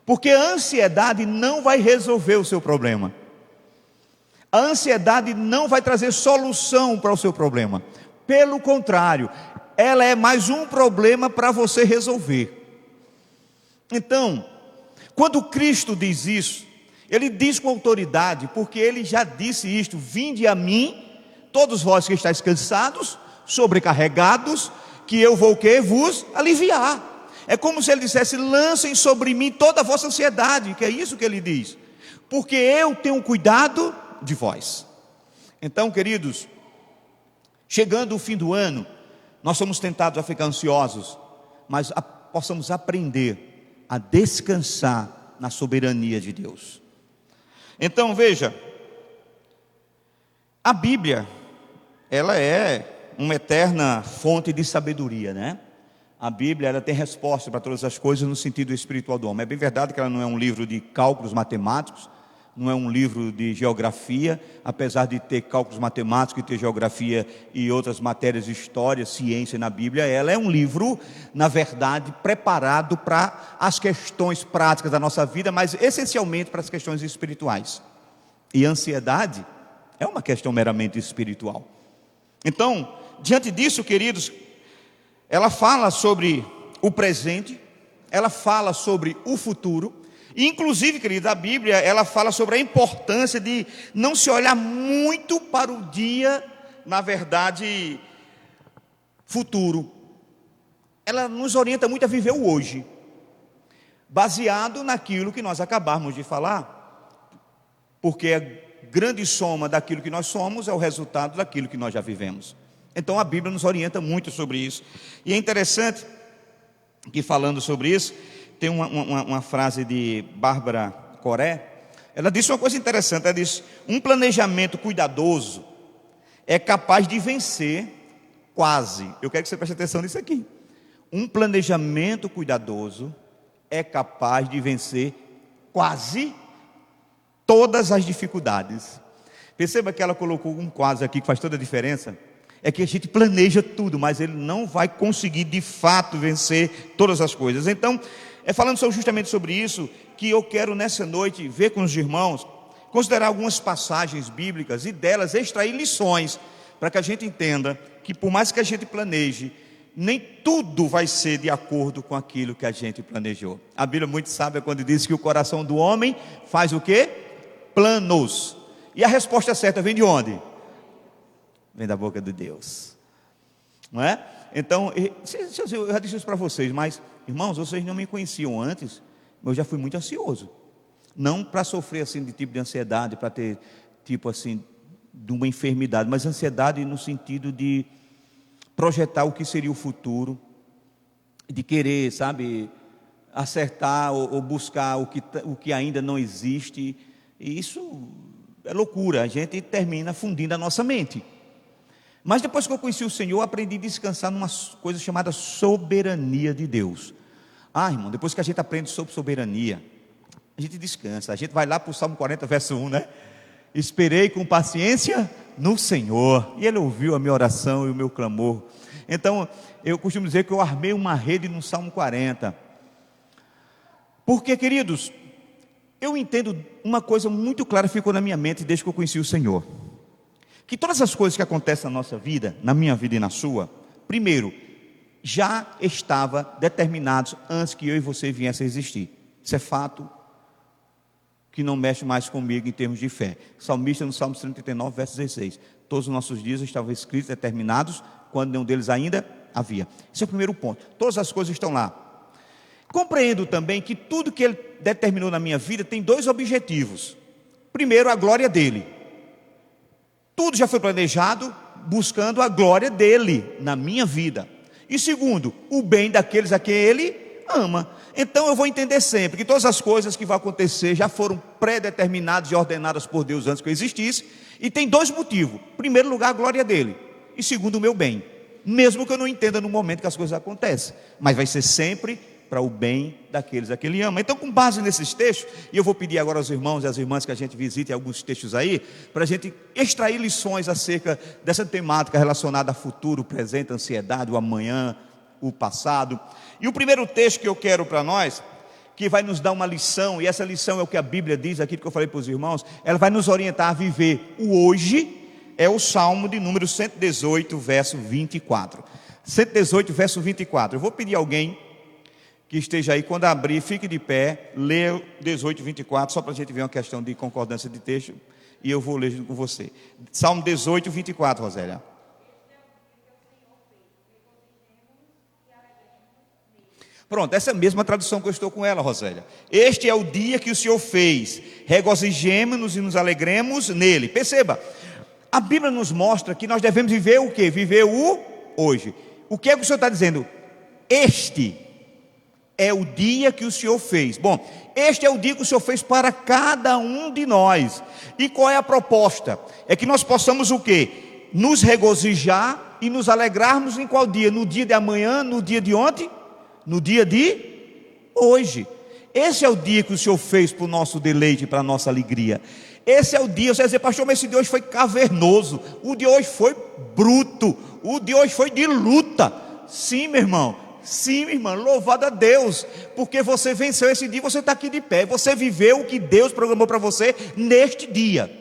porque a ansiedade não vai resolver o seu problema. A ansiedade não vai trazer solução para o seu problema. Pelo contrário, ela é mais um problema para você resolver. Então, quando Cristo diz isso, Ele diz com autoridade, porque Ele já disse isto: vinde a mim, todos vós que estáis cansados, sobrecarregados, que eu vou o quê? Vos aliviar. É como se Ele dissesse: lancem sobre mim toda a vossa ansiedade, que é isso que Ele diz, porque eu tenho cuidado de vós. Então, queridos, chegando o fim do ano, nós somos tentados a ficar ansiosos, mas possamos aprender a descansar na soberania de Deus. Então veja, a Bíblia, ela é uma eterna fonte de sabedoria, né? A Bíblia, ela tem resposta para todas as coisas no sentido espiritual do homem. É bem verdade que ela não é um livro de cálculos matemáticos, não é um livro de geografia, apesar de ter cálculos matemáticos e ter geografia e outras matérias de história, ciência na Bíblia. Ela é um livro, na verdade, preparado para as questões práticas da nossa vida, mas essencialmente para as questões espirituais. E a ansiedade é uma questão meramente espiritual. Então, diante disso, queridos, ela fala sobre o presente, ela fala sobre o futuro. E, inclusive, queridos, a Bíblia, ela fala sobre a importância de não se olhar muito para o dia, na verdade, futuro. Ela nos orienta muito a viver o hoje, baseado naquilo que nós acabamos de falar, porque a grande soma daquilo que nós somos é o resultado daquilo que nós já vivemos. Então a Bíblia nos orienta muito sobre isso. E é interessante que, falando sobre isso, tem uma frase de Bárbara Coré. Ela disse uma coisa interessante. Ela disse: um planejamento cuidadoso é capaz de vencer quase. Eu quero que você preste atenção nisso aqui. Um planejamento cuidadoso é capaz de vencer quase todas as dificuldades. Perceba que ela colocou um quase aqui que faz toda a diferença. É que a gente planeja tudo, mas ele não vai conseguir de fato vencer todas as coisas. Então, é falando justamente sobre isso que eu quero nessa noite ver com os irmãos, considerar algumas passagens bíblicas e delas extrair lições, para que a gente entenda que por mais que a gente planeje, nem tudo vai ser de acordo com aquilo que a gente planejou. A Bíblia muito sábia quando diz que o coração do homem faz o quê? Planos. E a resposta certa vem de onde? Vem da boca de Deus, não é? Então, eu já disse isso para vocês, mas, irmãos, vocês não me conheciam antes, eu já fui muito ansioso, não para sofrer assim de tipo de ansiedade, para ter tipo assim de uma enfermidade, mas ansiedade no sentido de projetar o que seria o futuro, de querer, sabe, acertar ou buscar o que ainda não existe. E isso é loucura, a gente termina fundindo a nossa mente. Mas depois que eu conheci o Senhor, eu aprendi a descansar numa coisa chamada soberania de Deus. Irmão, depois que a gente aprende sobre soberania, a gente descansa. A gente vai lá para o Salmo 40, verso 1, né? Esperei com paciência no Senhor, e Ele ouviu a minha oração e o meu clamor. Então, eu costumo dizer que eu armei uma rede no Salmo 40. Porque, queridos, eu entendo uma coisa muito clara, ficou na minha mente desde que eu conheci o Senhor. Que todas as coisas que acontecem na nossa vida, na minha vida e na sua, primeiro, já estava determinados antes que eu e você viessem a existir. Isso é fato que não mexe mais comigo em termos de fé. Salmista no Salmo 139, verso 16. Todos os nossos dias estavam escritos, determinados, quando nenhum deles ainda havia. Esse é o primeiro ponto. Todas as coisas estão lá. Compreendo também que tudo que Ele determinou na minha vida tem dois objetivos. Primeiro, a glória dEle. Tudo já foi planejado buscando a glória dEle na minha vida. E segundo, o bem daqueles a quem Ele ama. Então eu vou entender sempre que todas as coisas que vão acontecer já foram pré-determinadas e ordenadas por Deus antes que eu existisse. E tem dois motivos. Em primeiro lugar, a glória dEle. E segundo, o meu bem. Mesmo que eu não entenda no momento que as coisas acontecem. Mas vai ser sempre para o bem daqueles a quem Ele ama. Então, com base nesses textos, e eu vou pedir agora aos irmãos e às irmãs que a gente visite alguns textos aí, para a gente extrair lições acerca dessa temática relacionada a futuro, presente, ansiedade, o amanhã, o passado. E o primeiro texto que eu quero para nós, que vai nos dar uma lição, e essa lição é o que a Bíblia diz, aquilo que eu falei para os irmãos, ela vai nos orientar a viver o hoje, é o Salmo de número 118, verso 24. 118, verso 24. Eu vou pedir a alguém que esteja aí, quando abrir, fique de pé, lê 18, 24, só para a gente ver uma questão de concordância de texto, e eu vou ler junto com você. Salmo 18, 24, Rosélia. Pronto, essa é a mesma tradução que eu estou com ela, Rosélia. Este é o dia que o Senhor fez, regozijemo-nos e nos alegremos nele. Perceba, a Bíblia nos mostra que nós devemos viver o quê? Viver o hoje. O que é que o Senhor está dizendo? Este é o dia que o Senhor fez. Bom, este é o dia que o Senhor fez para cada um de nós. E qual é a proposta? É que nós possamos o quê? Nos regozijar e nos alegrarmos em qual dia? No dia de amanhã, no dia de ontem, no dia de hoje. Esse é o dia que o Senhor fez para o nosso deleite, para a nossa alegria. Esse é o dia, você vai dizer, pastor, mas esse dia hoje foi cavernoso, o de hoje foi bruto, o de hoje foi de luta. Sim, meu irmão, sim, minha irmã, louvado a Deus, porque você venceu esse dia, você está aqui de pé, você viveu o que Deus programou para você neste dia.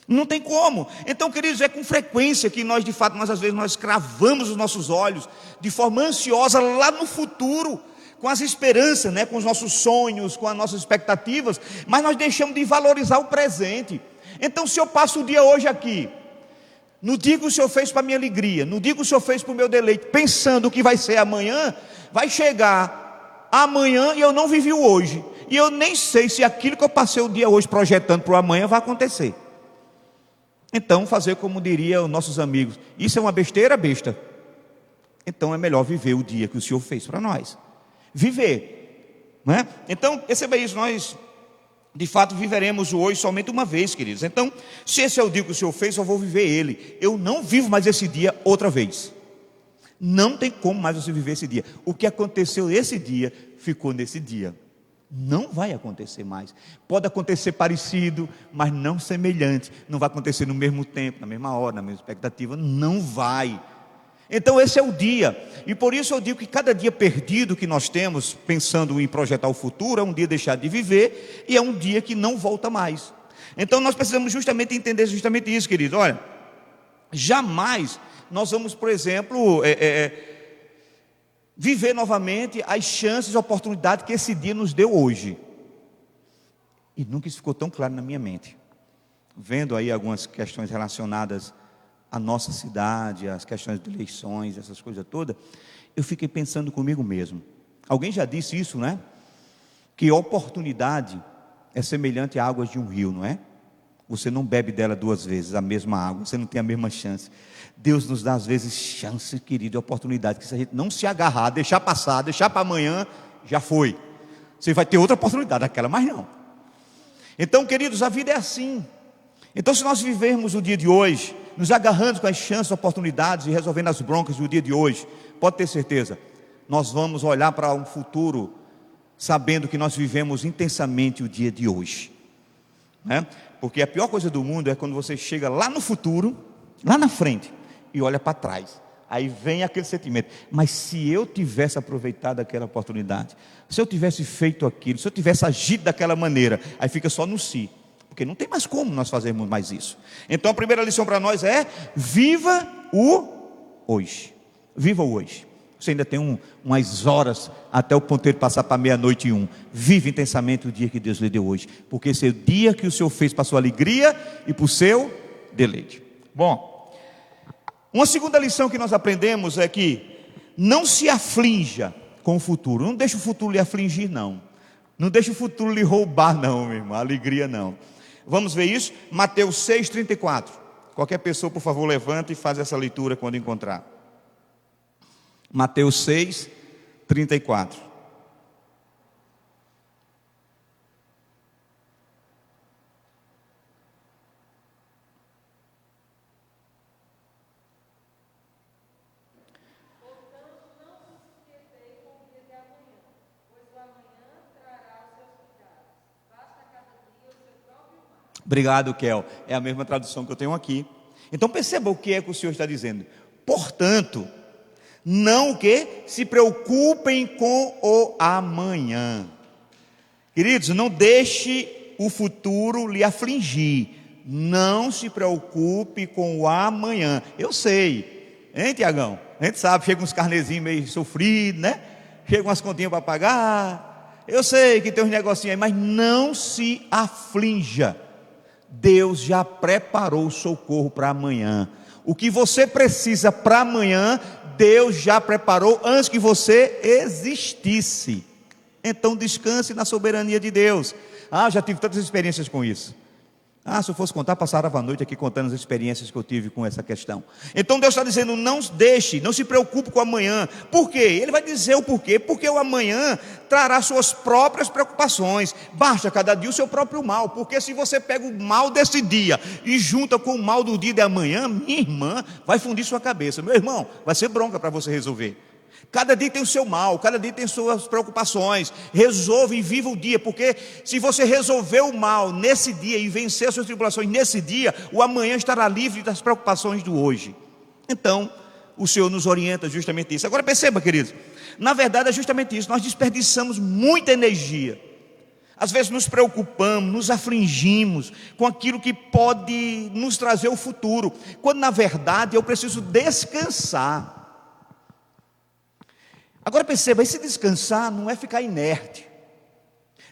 Não tem como. Então, queridos, é com frequência que nós, de fato, às vezes nós cravamos os nossos olhos de forma ansiosa lá no futuro, com as esperanças, né, com os nossos sonhos, com as nossas expectativas, mas nós deixamos de valorizar o presente. Então, se eu passo o dia hoje aqui, no dia que o Senhor fez para a minha alegria, no dia que o Senhor fez para o meu deleite, pensando o que vai ser amanhã, vai chegar amanhã e eu não vivi o hoje, e eu nem sei se aquilo que eu passei o dia hoje projetando para o amanhã vai acontecer. Então, fazer como diriam nossos amigos, isso é uma besteira, besta. Então é melhor viver o dia que o Senhor fez para nós. Viver, né? Então, perceba isso, nós de fato viveremos o hoje somente uma vez, queridos. Então, se esse é o dia que o Senhor fez, eu vou viver ele. Eu não vivo mais esse dia outra vez. Não tem como mais você viver esse dia. O que aconteceu esse dia, ficou nesse dia. Não vai acontecer mais. Pode acontecer parecido, mas não semelhante. Não vai acontecer no mesmo tempo, na mesma hora, na mesma expectativa. Não vai. Então esse é o dia, e por isso eu digo que cada dia perdido que nós temos, pensando em projetar o futuro, é um dia deixado de viver, e é um dia que não volta mais. Então nós precisamos justamente entender justamente isso, querido. Olha, jamais nós vamos, por exemplo, viver novamente as chances e oportunidades que esse dia nos deu hoje. E nunca isso ficou tão claro na minha mente. Vendo aí algumas questões relacionadas a nossa cidade, as questões de eleições, essas coisas todas, eu fiquei pensando comigo mesmo. Alguém já disse isso, né? Que oportunidade é semelhante a águas de um rio, não é? Você não bebe dela duas vezes a mesma água, você não tem a mesma chance. Deus nos dá às vezes chance, querido, e oportunidade, que se a gente não se agarrar, deixar passar, deixar para amanhã, já foi. Você vai ter outra oportunidade daquela, mas não. Então, queridos, a vida é assim. Então, se nós vivermos o dia de hoje, nos agarrando com as chances, oportunidades e resolvendo as broncas do dia de hoje, pode ter certeza, nós vamos olhar para um futuro sabendo que nós vivemos intensamente o dia de hoje, né? Porque a pior coisa do mundo é quando você chega lá no futuro, lá na frente, e olha para trás. Aí vem aquele sentimento, mas se eu tivesse aproveitado aquela oportunidade, se eu tivesse feito aquilo, se eu tivesse agido daquela maneira, aí fica só no si. Porque não tem mais como nós fazermos mais isso. Então a primeira lição para nós é: viva o hoje. Viva o hoje. Você ainda tem umas horas até o ponteiro passar para 00:01. Vive intensamente o dia que Deus lhe deu hoje, porque esse é o dia que o Senhor fez para a sua alegria e para o seu deleite. Bom, uma segunda lição que nós aprendemos é que não se aflinja com o futuro. Não deixe o futuro lhe afligir, não. Não deixe o futuro lhe roubar, não, meu irmão. A alegria, não. Vamos ver isso? Mateus 6,34. Qualquer pessoa, por favor, levanta e faz essa leitura quando encontrar. Mateus 6,34. Obrigado, Kel. É a mesma tradução que eu tenho aqui. Então perceba o que é que o Senhor está dizendo. Portanto, não o que? Se preocupem com o amanhã. Queridos, não deixe o futuro lhe afligir. Não se preocupe com o amanhã. Eu sei, hein, Tiagão? A gente sabe, chega uns carnezinhos meio sofridos, né? Chega umas continhas para pagar. Eu sei que tem uns negocinhos aí, mas não se aflinja. Deus já preparou o socorro para amanhã. O que você precisa para amanhã, Deus já preparou antes que você existisse. Então descanse na soberania de Deus. Já tive tantas experiências com isso. Se eu fosse contar, passava a noite aqui contando as experiências que eu tive com essa questão. Então Deus está dizendo, não deixe, não se preocupe com o amanhã. Por quê? Ele vai dizer o porquê. Porque o amanhã trará suas próprias preocupações. Basta cada dia o seu próprio mal. Porque se você pega o mal desse dia e junta com o mal do dia de amanhã, minha irmã, vai fundir sua cabeça. Meu irmão, vai ser bronca para você resolver. Cada dia tem o seu mal, cada dia tem suas preocupações. Resolva e viva o dia, porque se você resolver o mal nesse dia e vencer as suas tribulações nesse dia, o amanhã estará livre das preocupações do hoje. Então, o Senhor nos orienta justamente isso. Agora perceba, queridos, na verdade é justamente isso. Nós desperdiçamos muita energia. Às vezes nos preocupamos, nos afligimos com aquilo que pode nos trazer o futuro, quando na verdade eu preciso descansar. Agora perceba, esse descansar não é ficar inerte.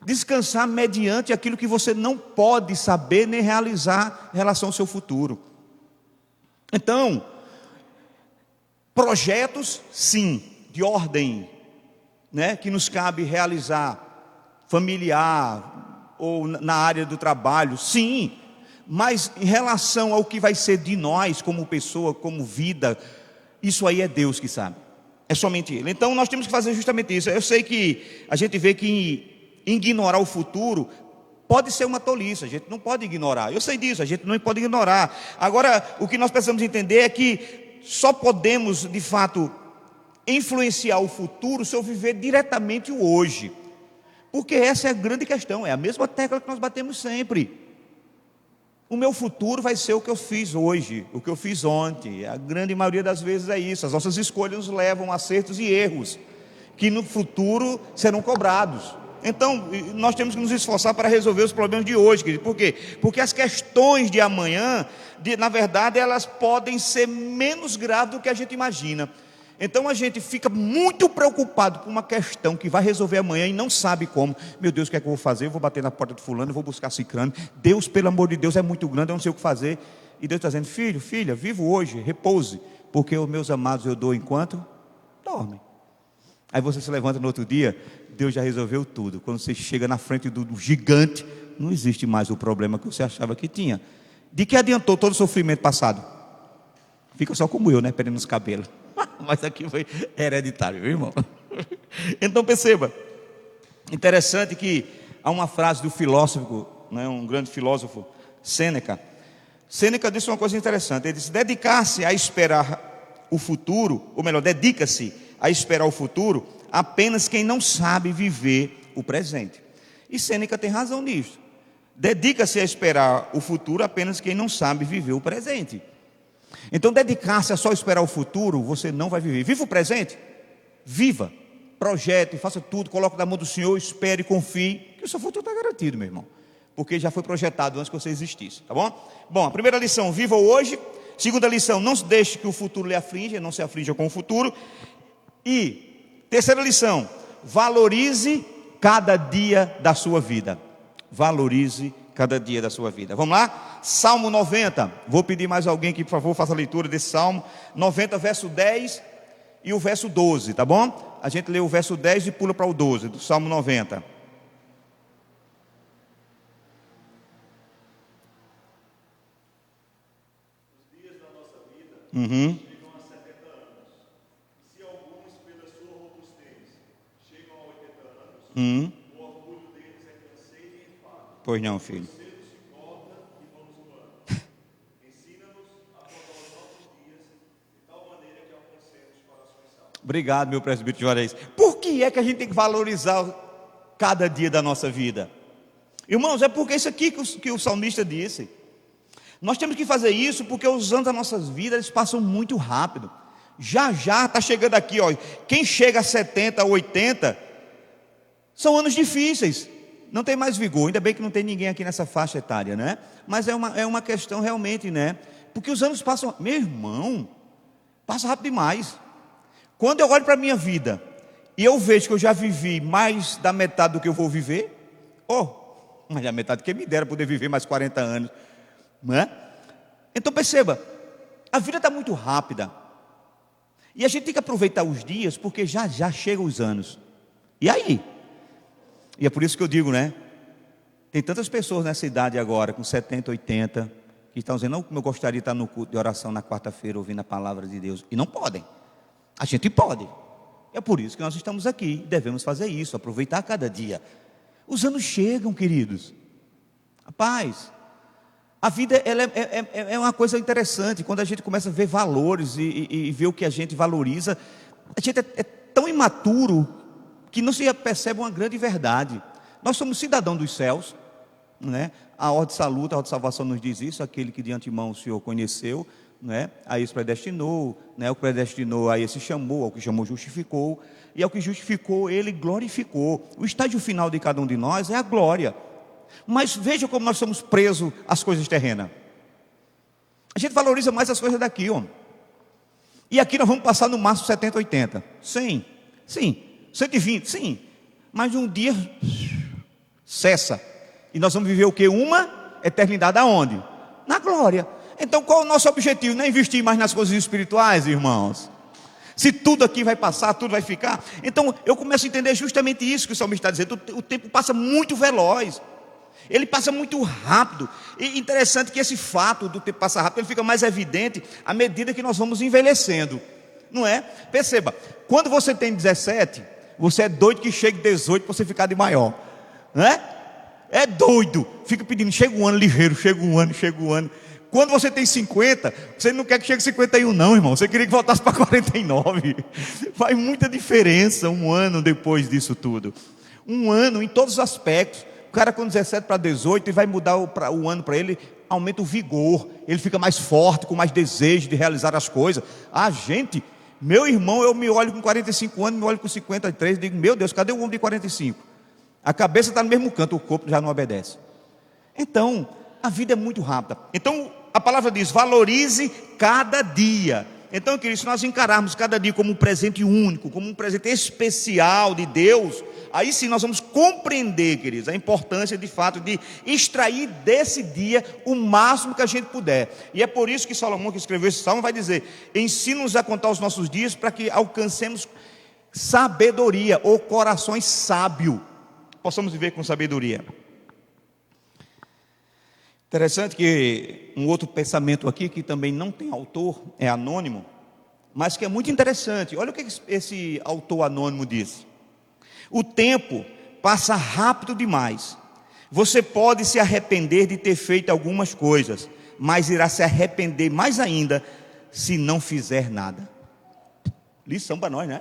Descansar mediante aquilo que você não pode saber nem realizar em relação ao seu futuro. Então, projetos, sim, de ordem, né, que nos cabe realizar, familiar ou na área do trabalho, sim, mas em relação ao que vai ser de nós como pessoa, como vida, isso aí é Deus que sabe. É somente Ele. Então nós temos que fazer justamente isso. Eu sei que a gente vê que ignorar o futuro pode ser uma tolice, a gente não pode ignorar. Eu sei disso, a gente não pode ignorar. Agora, o que nós precisamos entender é que só podemos, de fato, influenciar o futuro se eu viver diretamente o hoje. Porque essa é a grande questão, é a mesma tecla que nós batemos sempre. O meu futuro vai ser o que eu fiz hoje, o que eu fiz ontem. A grande maioria das vezes é isso. As nossas escolhas nos levam a acertos e erros, que no futuro serão cobrados. Então, nós temos que nos esforçar para resolver os problemas de hoje, querido. Por quê? Porque as questões de amanhã, na verdade, elas podem ser menos graves do que a gente imagina. Então a gente fica muito preocupado com uma questão que vai resolver amanhã e não sabe como. Meu Deus, o que é que eu vou fazer? Eu vou bater na porta de fulano, eu vou buscar cicrano. Deus, pelo amor de Deus, é muito grande, eu não sei o que fazer. E Deus está dizendo: filho, filha, viva hoje, repouse, porque os meus amados eu dou enquanto dormem. Aí você se levanta no outro dia, Deus já resolveu tudo. Quando você chega na frente do gigante, não existe mais o problema que você achava que tinha. De que adiantou todo o sofrimento passado? Fica só como eu, né, perdendo os cabelos. Mas aqui foi hereditário, viu, irmão? Então perceba, interessante que há uma frase do filósofo, né, um grande filósofo, Sêneca. Sêneca disse uma coisa interessante. Ele disse: dedicar-se a esperar o futuro, ou melhor, dedica-se a esperar o futuro apenas quem não sabe viver o presente. E Sêneca tem razão nisso. Dedica-se a esperar o futuro apenas quem não sabe viver o presente. Então, dedicar-se a só esperar o futuro, você não vai viver. Viva o presente, viva, projete, faça tudo, coloque na mão do Senhor, espere, confie, que o seu futuro está garantido, meu irmão, porque já foi projetado antes que você existisse, tá bom? Bom, a primeira lição: viva o hoje. Segunda lição: não se deixe que o futuro lhe aflige, não se aflija com o futuro. E terceira lição: valorize cada dia da sua vida. Valorize cada dia da sua vida. Vamos lá? Salmo 90. Vou pedir mais alguém que, por favor, faça a leitura desse Salmo 90, verso 10 e o verso 12, tá bom? A gente lê o verso 10 e pula para o 12 do Salmo 90. Os dias da nossa vida chegam a 70 anos. E se alguns, pela sua robustez, chegam a 80 anos, o orgulho deles é canseiro e enfado. Pois não, filho. Obrigado, meu presbítero Juarez. Por que é que a gente tem que valorizar cada dia da nossa vida? Irmãos, é porque isso aqui que o salmista disse. Nós temos que fazer isso porque os anos das nossas vidas eles passam muito rápido. Já está chegando aqui, ó. Quem chega a 70, 80, são anos difíceis. Não tem mais vigor. Ainda bem que não tem ninguém aqui nessa faixa etária, né? Mas é uma questão realmente, né? Porque os anos passam, meu irmão, passa rápido demais. Quando eu olho para a minha vida e eu vejo que eu já vivi mais da metade do que eu vou viver, mas a metade que me dera poder viver mais 40 anos, não é? Então perceba, a vida está muito rápida e a gente tem que aproveitar os dias porque já chegam os anos. E aí? E é por isso que eu digo, né? Tem tantas pessoas nessa idade agora, com 70, 80, que estão dizendo: não, como eu gostaria de estar no culto de oração na quarta-feira ouvindo a palavra de Deus, e não podem. A gente pode. É por isso que nós estamos aqui. Devemos fazer isso, aproveitar cada dia. Os anos chegam, queridos. Rapaz, a vida ela é uma coisa interessante. Quando a gente começa a ver valores e ver o que a gente valoriza, a gente tão imaturo que não se percebe uma grande verdade. Nós somos cidadãos dos céus, né? A ordem saluta, a ordem de salvação nos diz isso: aquele que de antemão o Senhor conheceu, né? A esse predestinou, né? O que predestinou a esse chamou, ao que chamou justificou, e ao que justificou ele glorificou. O estágio final de cada um de nós é a glória. Mas veja como nós somos presos às coisas terrenas. A gente valoriza mais as coisas daqui, ó. E aqui nós vamos passar no máximo 70, 80. Sim, 120, sim. Mas um dia cessa. E nós vamos viver o quê? Uma eternidade aonde? Na glória. Então qual é o nosso objetivo? Não é investir mais nas coisas espirituais, irmãos. Se tudo aqui vai passar, tudo vai ficar. Então eu começo a entender justamente isso que o salmista está dizendo. O tempo passa muito veloz. Ele passa muito rápido. E interessante que esse fato do tempo passar rápido, ele fica mais evidente à medida que nós vamos envelhecendo. Não é? Perceba, quando você tem 17, você é doido que chegue 18 para você ficar de maior. Não é? É doido. Fica pedindo, chega um ano ligeiro, chega um ano. Quando você tem 50, você não quer que chegue 51 não, irmão. Você queria que voltasse para 49. Faz muita diferença um ano depois disso tudo. Um ano em todos os aspectos. O cara com 17 para 18, e vai mudar o ano para ele, aumenta o vigor. Ele fica mais forte, com mais desejo de realizar as coisas. Gente, meu irmão, eu me olho com 45 anos, me olho com 53, digo, meu Deus, cadê o homem de 45? A cabeça está no mesmo canto, o corpo já não obedece. Então, a vida é muito rápida. Então, a palavra diz, valorize cada dia. Então, queridos, se nós encararmos cada dia como um presente único, como um presente especial de Deus, aí sim nós vamos compreender, queridos, a importância de fato de extrair desse dia o máximo que a gente puder. E é por isso que Salomão, que escreveu esse salmo, vai dizer, ensina-nos a contar os nossos dias para que alcancemos sabedoria, ou corações sábios, possamos viver com sabedoria. Interessante que um outro pensamento aqui, que também não tem autor, é anônimo, mas que é muito interessante. Olha o que esse autor anônimo diz: o tempo passa rápido demais. Você pode se arrepender de ter feito algumas coisas, mas irá se arrepender mais ainda se não fizer nada. Lição para nós, né?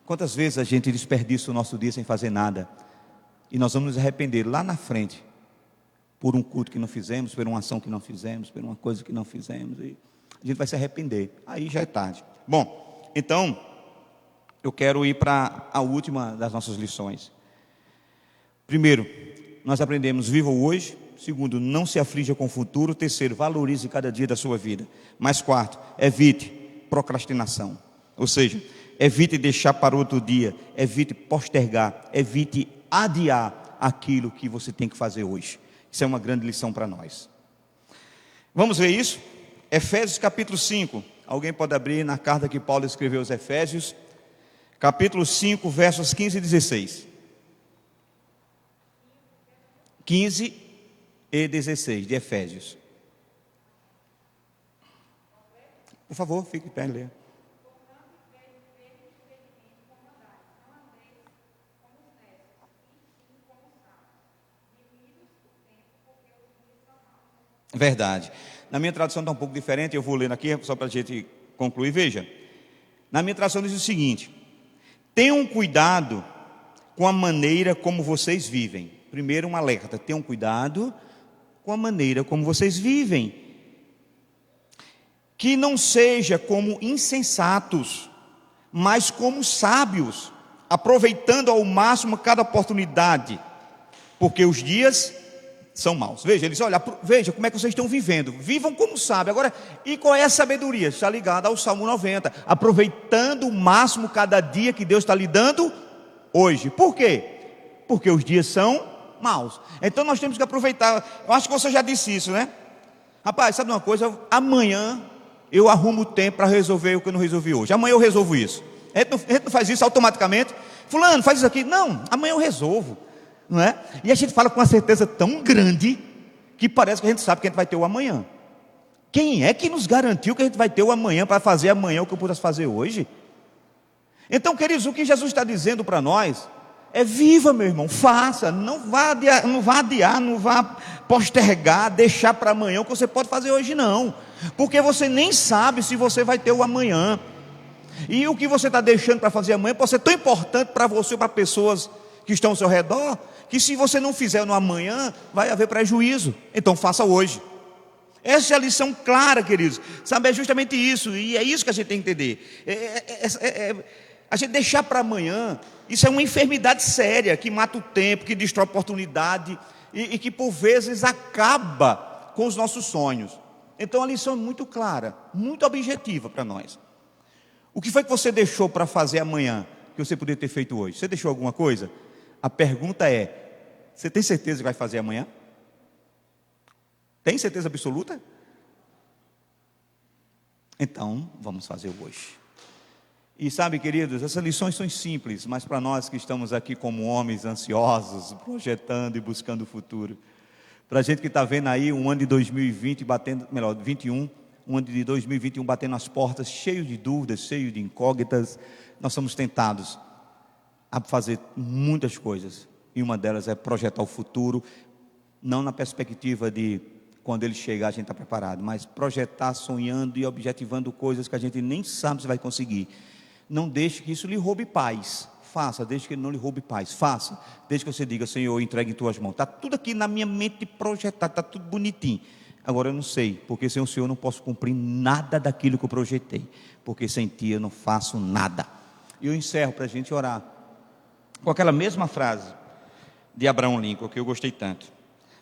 Quantas vezes a gente desperdiça o nosso dia sem fazer nada, e nós vamos nos arrepender lá na frente, por um culto que não fizemos, por uma ação que não fizemos, por uma coisa que não fizemos, e a gente vai se arrepender, aí já é tarde. Bom, então eu quero ir para a última das nossas lições. Primeiro, nós aprendemos, viva o hoje. Segundo, não se aflija com o futuro. Terceiro, valorize cada dia da sua vida. Mas quarto, evite procrastinação, ou seja, evite deixar para outro dia, evite postergar, evite adiar aquilo que você tem que fazer hoje. Isso é uma grande lição para nós. Vamos ver isso? Efésios capítulo 5. Alguém pode abrir na carta que Paulo escreveu aos Efésios, capítulo 5, versos 15 e 16. 15 e 16 de Efésios. Por favor, fique em pé e leia. Verdade. Na minha tradução está um pouco diferente, eu vou ler aqui só para a gente concluir. Veja, na minha tradução diz o seguinte: tenham cuidado com a maneira como vocês vivem. Primeiro um alerta, tenham cuidado com a maneira como vocês vivem, que não seja como insensatos, mas como sábios, aproveitando ao máximo cada oportunidade, porque os dias são maus. Veja, ele diz, olha, veja como é que vocês estão vivendo, vivam como sábios. Agora, e qual é a sabedoria? Está ligada ao Salmo 90, aproveitando o máximo cada dia que Deus está lhe dando hoje. Por quê? Porque os dias são maus. Então nós temos que aproveitar. Eu acho que você já disse isso, né? Rapaz, sabe uma coisa? Amanhã eu arrumo tempo para resolver o que eu não resolvi hoje. Amanhã eu resolvo isso. A gente não faz isso automaticamente. Fulano, faz isso aqui. Não, amanhã eu resolvo. Não é? E a gente fala com uma certeza tão grande que parece que a gente sabe que a gente vai ter o amanhã. Quem é que nos garantiu que a gente vai ter o amanhã para fazer amanhã o que eu pudesse fazer hoje? Então, queridos, o que Jesus está dizendo para nós é: viva, meu irmão, faça, não vá adiar, não vá postergar, deixar para amanhã o que você pode fazer hoje, não, porque você nem sabe se você vai ter o amanhã. E o que você está deixando para fazer amanhã pode ser tão importante para você ou para pessoas que estão ao seu redor, que se você não fizer no amanhã, vai haver prejuízo. Então faça hoje. Essa é a lição clara, queridos. Sabe, é justamente isso. E é isso que a gente tem que entender. A gente deixar para amanhã, isso é uma enfermidade séria, que mata o tempo, que destrói a oportunidade, e que por vezes acaba com os nossos sonhos. Então a lição é muito clara, muito objetiva para nós. O que foi que você deixou para fazer amanhã, que você poderia ter feito hoje? Você deixou alguma coisa? A pergunta é: você tem certeza que vai fazer amanhã? Tem certeza absoluta? Então, vamos fazer hoje. E sabe, queridos, essas lições são simples, mas para nós que estamos aqui como homens ansiosos, projetando e buscando o futuro, para a gente que está vendo aí um ano de 2020 batendo, melhor, 21, um ano de 2021 batendo as portas, cheio de dúvidas, cheio de incógnitas, nós somos tentados a fazer muitas coisas, e uma delas é projetar o futuro, não na perspectiva de quando ele chegar a gente está preparado, mas projetar sonhando e objetivando coisas que a gente nem sabe se vai conseguir. Não deixe que isso lhe roube paz. Faça, desde que ele não lhe roube paz. Faça, desde que você diga: Senhor, entregue em tuas mãos. Está tudo aqui na minha mente projetado, está tudo bonitinho. Agora eu não sei, porque sem o Senhor eu não posso cumprir nada daquilo que eu projetei, porque sem Ti eu não faço nada. E eu encerro para a gente orar com aquela mesma frase de Abraham Lincoln, que eu gostei tanto: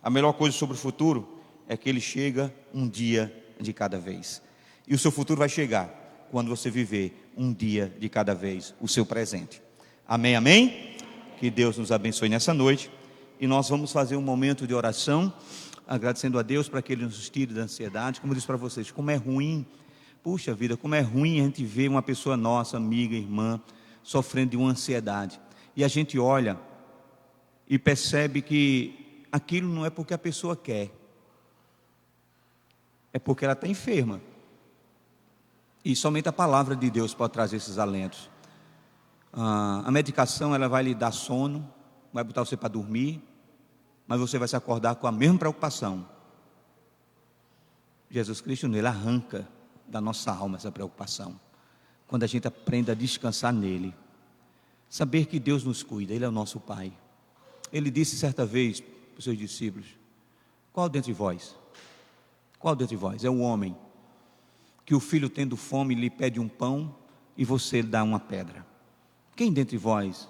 a melhor coisa sobre o futuro é que ele chega um dia de cada vez. E o seu futuro vai chegar quando você viver um dia de cada vez o seu presente. Amém, amém? Que Deus nos abençoe nessa noite. E nós vamos fazer um momento de oração, agradecendo a Deus para que Ele nos tire da ansiedade. Como eu disse para vocês, como é ruim, puxa vida, como é ruim a gente ver uma pessoa nossa, amiga, irmã, sofrendo de uma ansiedade. E a gente olha e percebe que aquilo não é porque a pessoa quer, é porque ela está enferma. E somente a palavra de Deus pode trazer esses alentos. A medicação, ela vai lhe dar sono, vai botar você para dormir, mas você vai se acordar com a mesma preocupação. Jesus Cristo, nele, arranca da nossa alma essa preocupação. Quando a gente aprende a descansar nele, saber que Deus nos cuida, Ele é o nosso Pai. Ele disse certa vez para os seus discípulos: qual dentre vós é o homem que o filho tendo fome lhe pede um pão e você lhe dá uma pedra? Quem dentre vós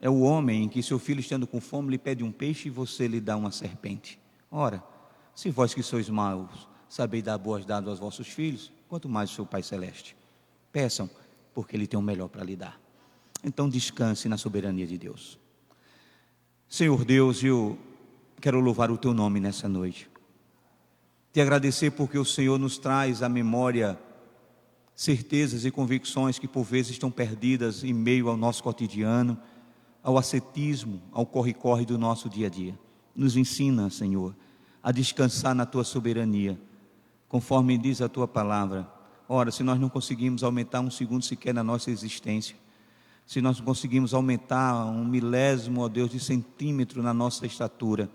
é o homem em que seu filho estando com fome lhe pede um peixe e você lhe dá uma serpente? Ora, se vós que sois maus sabeis dar boas dádivas aos vossos filhos, quanto mais o seu Pai Celeste. Peçam, porque Ele tem o melhor para lhe dar. Então descanse na soberania de Deus. Senhor Deus, eu quero louvar o Teu nome nessa noite. Te agradecer porque o Senhor nos traz à memória certezas e convicções que por vezes estão perdidas em meio ao nosso cotidiano, ao ascetismo, ao corre-corre do nosso dia a dia. Nos ensina, Senhor, a descansar na Tua soberania, conforme diz a Tua palavra. Ora, se nós não conseguimos aumentar um segundo sequer na nossa existência, se nós não conseguimos aumentar um milésimo, ó Deus, de centímetro na nossa estatura,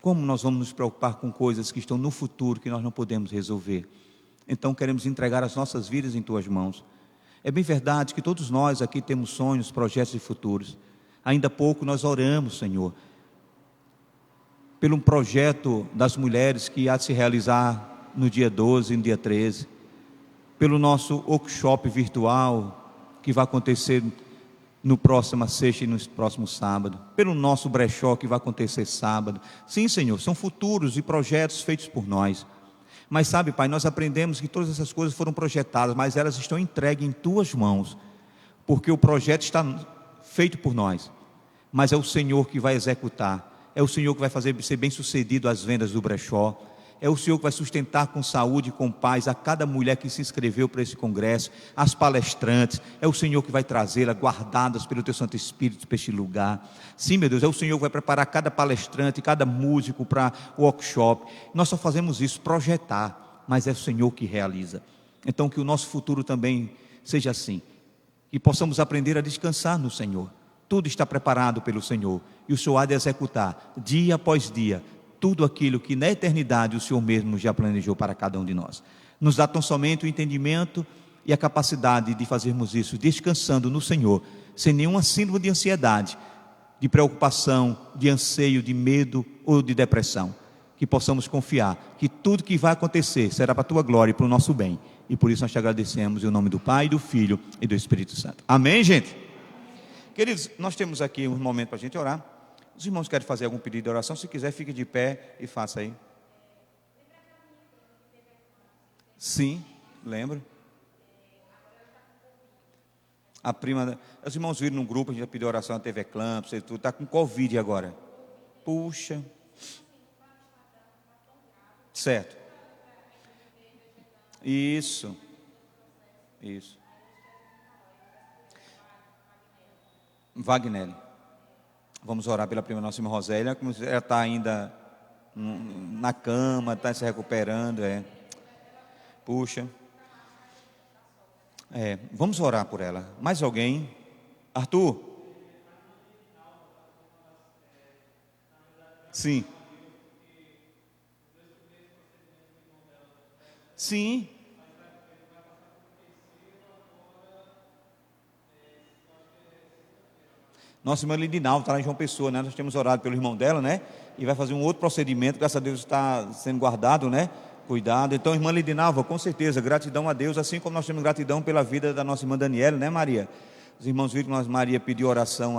como nós vamos nos preocupar com coisas que estão no futuro, que nós não podemos resolver? Então queremos entregar as nossas vidas em Tuas mãos. É bem verdade que todos nós aqui temos sonhos, projetos e futuros. Ainda há pouco nós oramos, Senhor, pelo projeto das mulheres que há de se realizar no dia 12 e no dia 13, pelo nosso workshop virtual que vai acontecer no próximo sexta e no próximo sábado, pelo nosso brechó que vai acontecer sábado. Sim, Senhor, são futuros e projetos feitos por nós. Mas sabe, Pai, nós aprendemos que todas essas coisas foram projetadas, mas elas estão entregues em Tuas mãos, porque o projeto está feito por nós, mas é o Senhor que vai executar, é o Senhor que vai fazer ser bem sucedido as vendas do brechó, é o Senhor que vai sustentar com saúde e com paz a cada mulher que se inscreveu para esse congresso, as palestrantes, é o Senhor que vai trazê-las guardadas pelo Teu Santo Espírito para este lugar. Sim, meu Deus, é o Senhor que vai preparar cada palestrante, cada músico para o workshop. Nós só fazemos isso, projetar, mas é o Senhor que realiza. Então que o nosso futuro também seja assim, que possamos aprender a descansar no Senhor. Tudo está preparado pelo Senhor, e o Senhor há de executar, dia após dia, tudo aquilo que na eternidade o Senhor mesmo já planejou para cada um de nós. Nos dá tão somente o entendimento e a capacidade de fazermos isso descansando no Senhor, sem nenhuma síndrome de ansiedade, de preocupação, de anseio, de medo ou de depressão. Que possamos confiar que tudo que vai acontecer será para a tua glória e para o nosso bem. E por isso nós te agradecemos em nome do Pai, do Filho e do Espírito Santo. Amém, gente? Queridos, nós temos aqui um momento para a gente orar. Os irmãos querem fazer algum pedido de oração? Se quiser, fique de pé e faça aí. Sim, lembro. A prima, os irmãos viram no grupo, a gente já pediu oração, a TV Clamp, sei tudo, está com Covid agora. Puxa. Certo. Isso. Wagner. Vamos orar pela prima nossa irmã Rosélia, como ela está ainda na cama, está se recuperando, Puxa. Vamos orar por ela. Mais alguém? Arthur? Sim. Sim. Nossa irmã Lindinalva está lá em João Pessoa, né? Nós temos orado pelo irmão dela, né? E vai fazer um outro procedimento, graças a Deus está sendo guardado, né? Cuidado. Então, irmã Lindinalva, com certeza, gratidão a Deus, assim como nós temos gratidão pela vida da nossa irmã Daniela, né, Maria? Os irmãos viram que Maria pediu oração,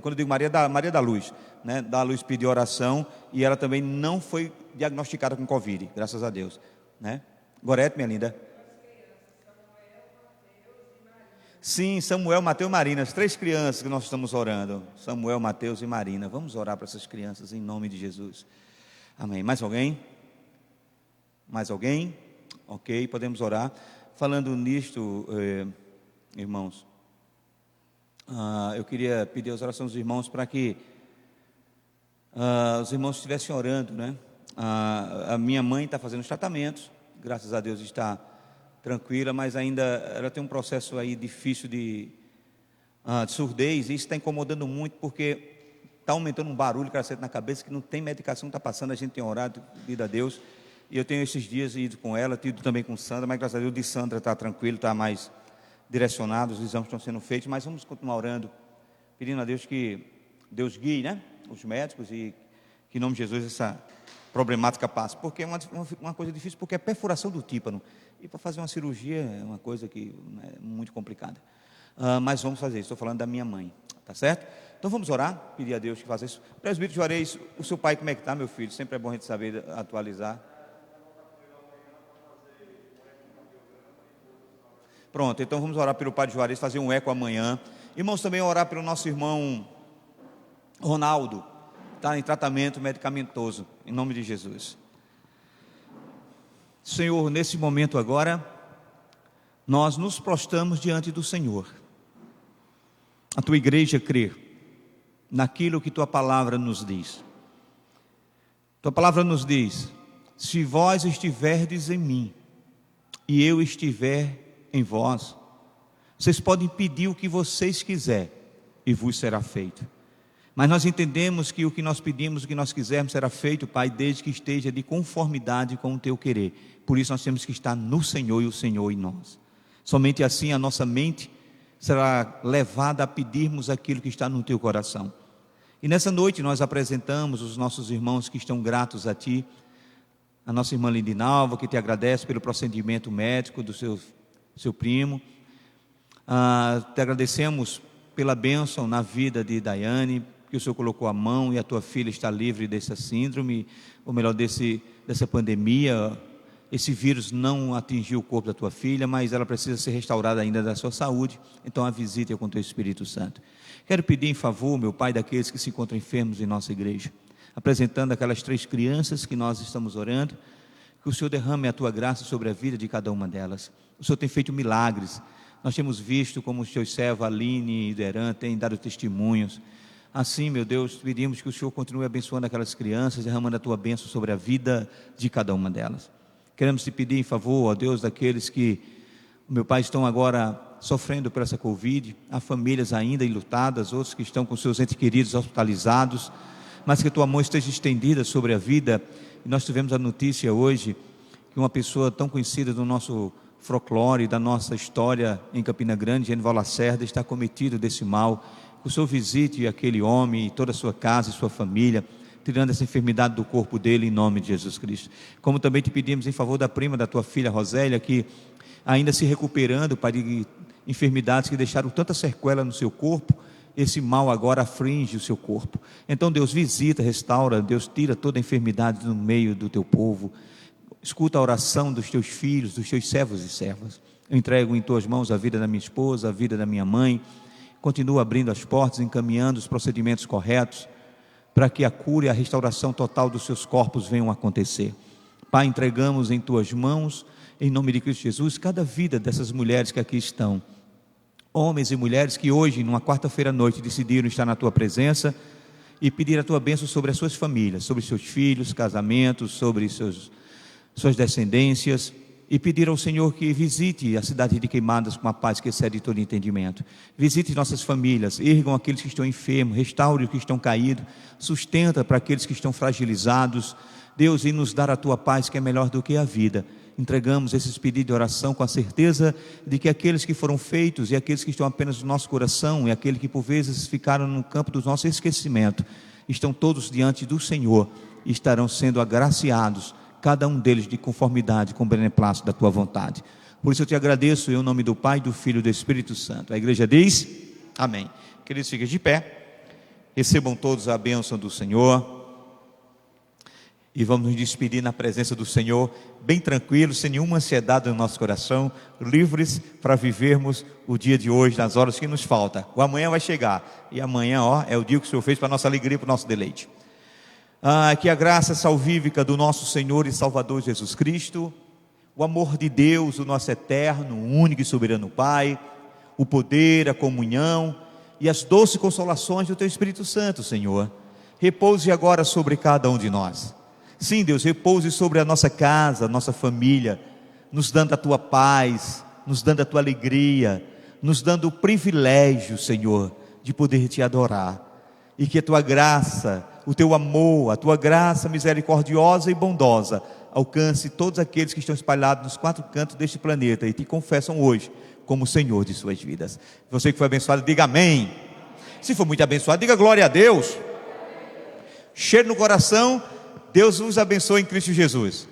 quando eu digo Maria da Luz, né? Da Luz pediu oração e ela também não foi diagnosticada com Covid, graças a Deus, né? Gorete, minha linda. Sim, Samuel, Mateus e Marina, as 3 crianças que nós estamos orando. Samuel, Mateus e Marina. Vamos orar para essas crianças em nome de Jesus. Amém. Mais alguém? Mais alguém? Ok, podemos orar. Falando nisto, irmãos, eu queria pedir as orações dos irmãos para que os irmãos estivessem orando, né? A minha mãe está fazendo os tratamentos, graças a Deus está tranquila, mas ainda ela tem um processo aí difícil de surdez, e isso está incomodando muito, porque está aumentando um barulho que ela sente na cabeça, que não tem medicação, está passando, a gente tem orado, pedido a Deus, e eu tenho esses dias ido com ela, tido também com Sandra, mas graças a Deus de Sandra está tranquilo, está mais direcionado, os exames estão sendo feitos, mas vamos continuar orando, pedindo a Deus que Deus guie, né, os médicos, e que em nome de Jesus essa problemática passe, porque é uma coisa difícil, porque é perfuração do tímpano, e para fazer uma cirurgia é uma coisa que é muito complicada, mas vamos fazer isso. Estou falando da minha mãe, tá certo? Então vamos orar, pedir a Deus que faça isso. Presbítero Juarez, o seu pai como é que está, meu filho? Sempre é bom a gente saber atualizar. Pronto, então vamos orar pelo pai de Juarez, fazer um eco amanhã. Irmãos, também orar pelo nosso irmão Ronaldo, está em tratamento medicamentoso, em nome de Jesus. Senhor, nesse momento agora, nós nos prostramos diante do Senhor. A tua igreja crê naquilo que tua palavra nos diz. Tua palavra nos diz: se vós estiverdes em mim e eu estiver em vós, vocês podem pedir o que vocês quiserem e vos será feito. Mas nós entendemos que o que nós pedimos, o que nós quisermos será feito, Pai, desde que esteja de conformidade com o teu querer. Por isso nós temos que estar no Senhor e o Senhor em nós. Somente assim a nossa mente será levada a pedirmos aquilo que está no teu coração. E nessa noite nós apresentamos os nossos irmãos que estão gratos a ti. A nossa irmã Lindinalva, que te agradece pelo procedimento médico do seu primo. Te agradecemos pela bênção na vida de Daiane, que o Senhor colocou a mão e a tua filha está livre dessa síndrome, ou melhor, dessa pandemia. Esse vírus não atingiu o corpo da tua filha, mas ela precisa ser restaurada ainda da sua saúde, então a visite com o teu Espírito Santo. Quero pedir em favor, meu Pai, daqueles que se encontram enfermos em nossa igreja, apresentando aquelas 3 crianças que nós estamos orando, que o Senhor derrame a tua graça sobre a vida de cada uma delas. O Senhor tem feito milagres, nós temos visto como os teus servos, Aline e Deran, têm dado testemunhos. Assim, meu Deus, pedimos que o Senhor continue abençoando aquelas crianças, derramando a tua bênção sobre a vida de cada uma delas. Queremos te pedir em favor, ó Deus, daqueles que, meu Pai, estão agora sofrendo por essa Covid, há famílias ainda enlutadas, outros que estão com seus entes queridos hospitalizados, mas que a tua mão esteja estendida sobre a vida. E nós tivemos a notícia hoje que uma pessoa tão conhecida do nosso folclore da nossa história em Campina Grande, Genival Lacerda, está cometido desse mal. Que o Senhor visite aquele homem e toda a sua casa e sua família, tirando essa enfermidade do corpo dele, em nome de Jesus Cristo. Como também te pedimos em favor da prima da tua filha Rosélia, que ainda se recuperando, Pai, de enfermidades que deixaram tanta sequela no seu corpo, esse mal agora aflige o seu corpo. Então Deus visita, restaura, Deus tira toda a enfermidade do meio do teu povo. Escuta a oração dos teus filhos, dos teus servos e servas. Eu entrego em tuas mãos a vida da minha esposa, a vida da minha mãe. Continua abrindo as portas, encaminhando os procedimentos corretos, para que a cura e a restauração total dos seus corpos venham a acontecer. Pai, entregamos em tuas mãos, em nome de Cristo Jesus, cada vida dessas mulheres que aqui estão. Homens e mulheres que hoje, numa quarta-feira à noite, decidiram estar na tua presença e pedir a tua bênção sobre as suas famílias, sobre seus filhos, casamentos, sobre suas descendências, e pedir ao Senhor que visite a cidade de Queimadas com a paz que excede todo entendimento. Visite nossas famílias, ergam aqueles que estão enfermos, restaure os que estão caídos, sustenta para aqueles que estão fragilizados. Deus, e nos dar a tua paz, que é melhor do que a vida. Entregamos esses pedidos de oração com a certeza de que aqueles que foram feitos e aqueles que estão apenas no nosso coração e aqueles que por vezes ficaram no campo do nosso esquecimento, estão todos diante do Senhor e estarão sendo agraciados, cada um deles de conformidade com o beneplácito da tua vontade. Por isso eu te agradeço em nome do Pai, do Filho e do Espírito Santo. A igreja diz amém. Queridos, fiquem de pé, recebam todos a bênção do Senhor e vamos nos despedir na presença do Senhor, bem tranquilos, sem nenhuma ansiedade no nosso coração, livres para vivermos o dia de hoje, nas horas que nos falta. O amanhã vai chegar, e amanhã é o dia que o Senhor fez para a nossa alegria, para o nosso deleite. Que a graça salvífica do nosso Senhor e Salvador Jesus Cristo, o amor de Deus, o nosso eterno, único e soberano Pai, o poder, a comunhão e as doces consolações do Teu Espírito Santo, Senhor, repouse agora sobre cada um de nós. Sim, Deus, repouse sobre a nossa casa, a nossa família, nos dando a Tua paz, nos dando a Tua alegria, nos dando o privilégio, Senhor, de poder Te adorar, e que a Tua graça, o Teu amor, a Tua graça misericordiosa e bondosa alcance todos aqueles que estão espalhados nos quatro cantos deste planeta e Te confessam hoje como Senhor de suas vidas. Você que foi abençoado, diga amém. Se for muito abençoado, diga glória a Deus. Cheiro no coração, Deus nos abençoe em Cristo Jesus.